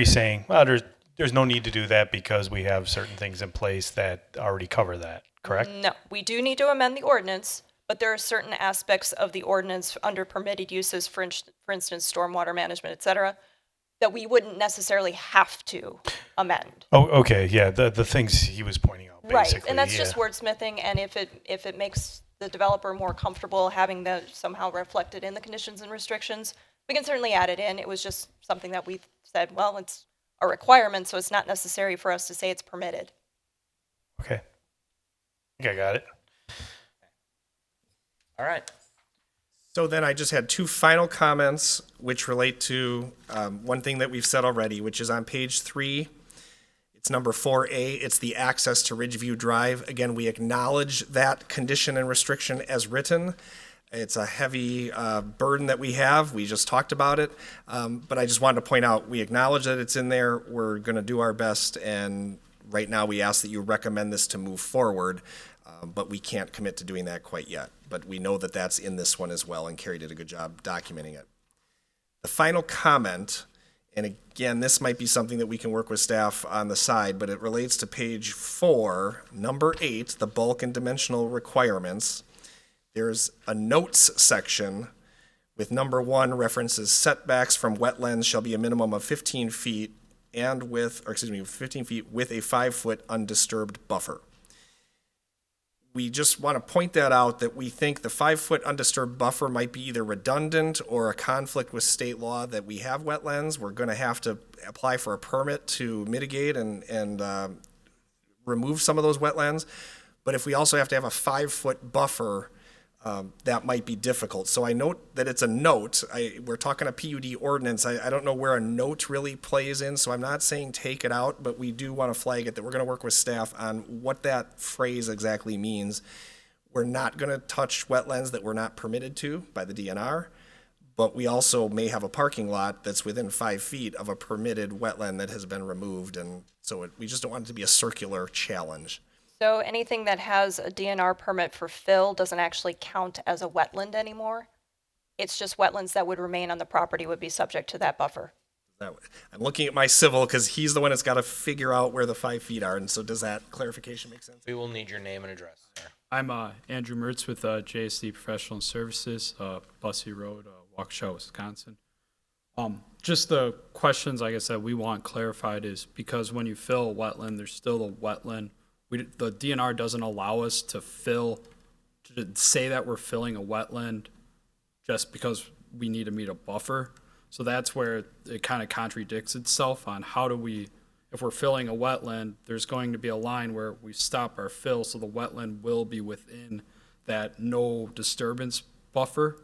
saying, well, there's no need to do that because we have certain things in place that already cover that, correct? No, we do need to amend the ordinance, but there are certain aspects of the ordinance under permitted uses, for instance, stormwater management, et cetera, that we wouldn't necessarily have to amend. Oh, okay, yeah, the things he was pointing out, basically. Right, and that's just yeah. wordsmithing, and if it makes the developer more comfortable having that somehow reflected in the conditions and restrictions, we can certainly add it in. It was just something that we said, well, it's a requirement, so it's not necessary for us to say it's permitted. Okay. I think I got it. All right. So then I just had two final comments which relate to one thing that we've said already, which is on page 3. It's number 4A. It's the access to Ridgeview Drive. Again, we acknowledge that condition and restriction as written. It's a heavy burden that we have. We just talked about it. But I just wanted to point out, we acknowledge that it's in there. We're going to do our best. And right now we ask that you recommend this to move forward. But we can't commit to doing that quite yet. But we know that that's in this one as well, and Carrie did a good job documenting it. The final comment, and again, this might be something that we can work with staff on the side, but it relates to page 4, number 8, the bulk and dimensional requirements. There's a notes section with number 1 references setbacks from wetlands shall be a minimum of 15 feet 15 feet with a 5-foot undisturbed buffer. We just want to point that out, that we think the 5-foot undisturbed buffer might be either redundant or a conflict with state law that we have wetlands. We're going to have to apply for a permit to mitigate and remove some of those wetlands. But if we also have to have a 5-foot buffer, that might be difficult. So I note that it's a note. We're talking a PUD ordinance. I don't know where a note really plays in, so I'm not saying take it out, but we do want to flag it that we're going to work with staff on what that phrase exactly means. We're not going to touch wetlands that we're not permitted to by the DNR, but we also may have a parking lot that's within 5 feet of a permitted wetland that has been removed, and so we just don't want it to be a circular challenge. So anything that has a DNR permit for fill doesn't actually count as a wetland anymore. It's just wetlands that would remain on the property would be subject to that buffer. I'm looking at my civil because he's the one that's got to figure out where the 5 feet are. And so does that clarification make sense? We will need your name and address, sir. I'm Andrew Mertz with JSD Professional Services, Bussy Road, Waukesha, Wisconsin. Just the questions, like I said, we want clarified is because when you fill a wetland, there's still a wetland. The DNR doesn't allow us to say that we're filling a wetland just because we need to meet a buffer. So that's where it kind of contradicts itself on how do we, if we're filling a wetland, there's going to be a line where we stop our fill so the wetland will be within that no disturbance buffer.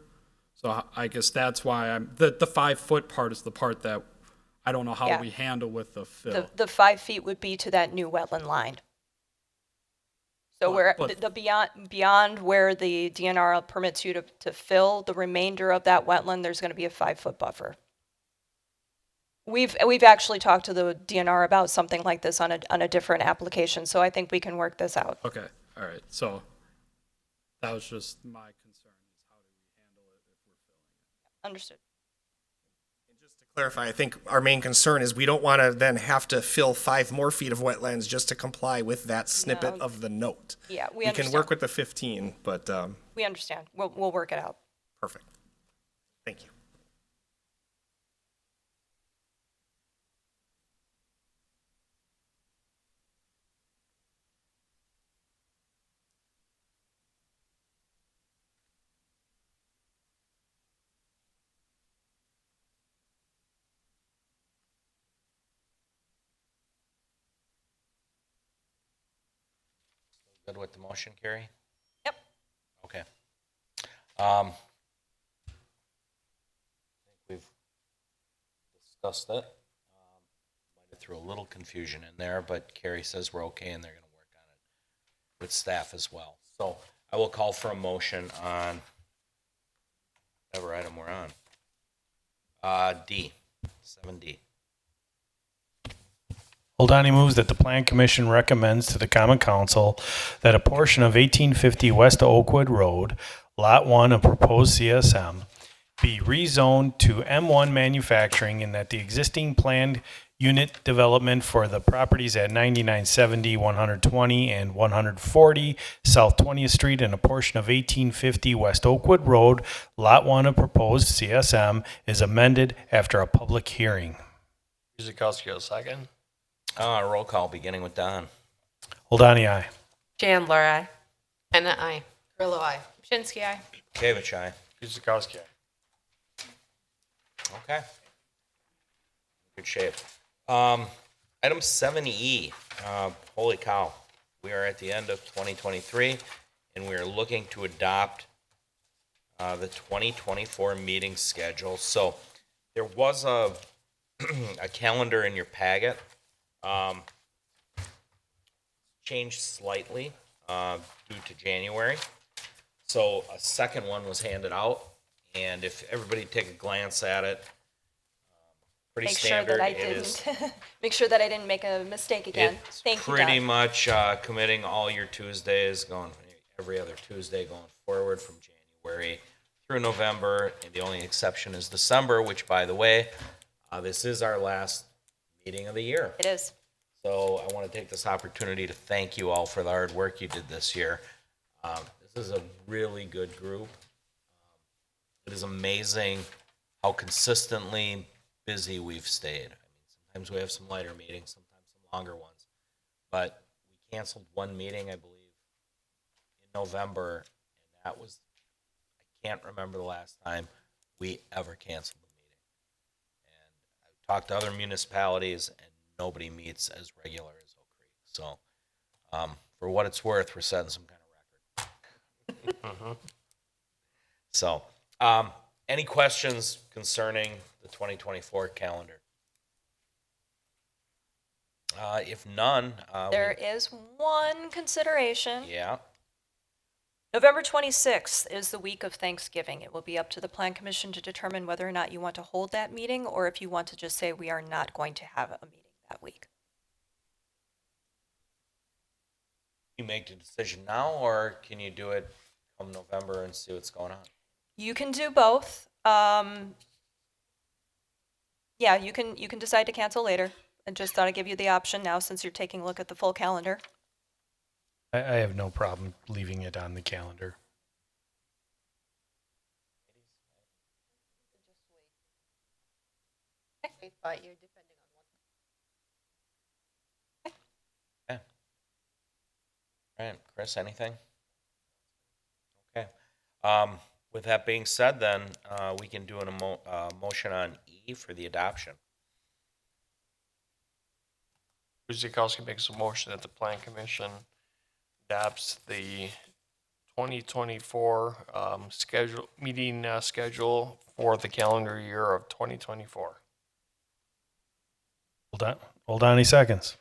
So I guess that's why the 5-foot part is the part that I don't know how we handle with the fill. The 5 feet would be to that new wetland line. So where the beyond where the DNR permits you to fill the remainder of that wetland, there's going to be a 5-foot buffer. We've actually talked to the DNR about something like this on a different application, so I think we can work this out. Okay, all right. So that was just my concern is how do we handle it if we're filling it? Understood. And just to clarify, I think our main concern is we don't want to then have to fill 5 more feet of wetlands just to comply with that snippet No. of the note. Yeah, we can understand. work with the 15, but We understand. We'll work it out. perfect. Thank you. Good with the motion, Carrie? Yep. Okay. I think we've discussed it. Might have threw a little confusion in there, but Carrie says we're okay and they're gonna work on it with staff as well. So I will call for a motion on whatever item we're on. D, 7D. Oldani moves that the Plan Commission recommends to the Common Council that a portion of 1850 West Oakwood Road, Lot 1 of proposed CSM, be rezoned to M1 manufacturing and that the existing planned unit development for the properties at 9970, 120, and 140 South 20th Street and a portion of 1850 West Oakwood Road, Lot 1 of proposed CSM is amended after a public hearing. Guzekowski, a second. Roll call, beginning with Don. Oldani, aye. Chandler, I. Hannah, I. Grillo, aye. Shinsky, aye. Kavich, aye. Guzekowski. Okay. Good shape. Item 7E, holy cow. We are at the end of 2023 and we are looking to adopt the 2024 meeting schedule. So there was a calendar in your packet. Changed slightly due to January. So a second one was handed out, and if everybody take a glance at it, pretty Make sure standard. that I It is- didn't. Make sure that I didn't make a mistake again. It's Thank you, pretty Don. much committing all your Tuesdays, going every other Tuesday going forward from January through November, and the only exception is December, which, by the way, this is our last meeting of the year. It is. So I want to take this opportunity to thank you all for the hard work you did this year. This is a really good group. It is amazing how consistently busy we've stayed. I mean, sometimes we have some lighter meetings, sometimes some longer ones. But we canceled one meeting, I believe, in November, and that was, I can't remember the last time we ever canceled a meeting. And I've talked to other municipalities, and nobody meets as regular as Oak Creek. So, for what it's worth, we're setting some kind of record. So, any questions concerning the 2024 calendar? If none, There is one consideration. yeah, November 26th is the week of Thanksgiving. It will be up to the Plan Commission to determine whether or not you want to hold that meeting or if you want to just say we are not going to have a meeting that week. you make the decision now, or can you do it come November and see what's going on? You can do both. Yeah, you can decide to cancel later. I just thought I'd give you the option now since you're taking a look at the full calendar. I have no problem leaving it on the calendar. But you're depending on what. Right, Chris, anything? Okay. With that being said, then, we can do a motion on E for the adoption. Guzekowski makes a motion that the Plan Commission adopts the 2024 meeting schedule for the calendar year of 2024. Oldani seconds.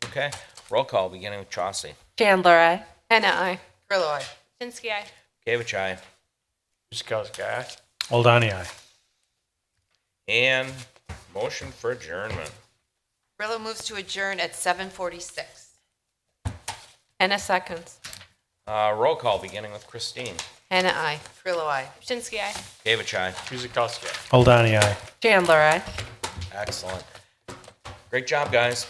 Okay, roll call, beginning with Chauncey. Chandler, I. Hannah, I. Grillo, aye. Shinsky, aye. Kavich, aye. Guzekowski, aye. Oldani, aye. And motion for adjournment. Grillo moves to adjourn at 7:46. Hannah, seconds. Roll call, beginning with Christine. Hannah, I. Trillo, I. Shinsky, aye. David, aye. Guzekowski. Hold on, aye. Chandler, I. Excellent. Great job, guys.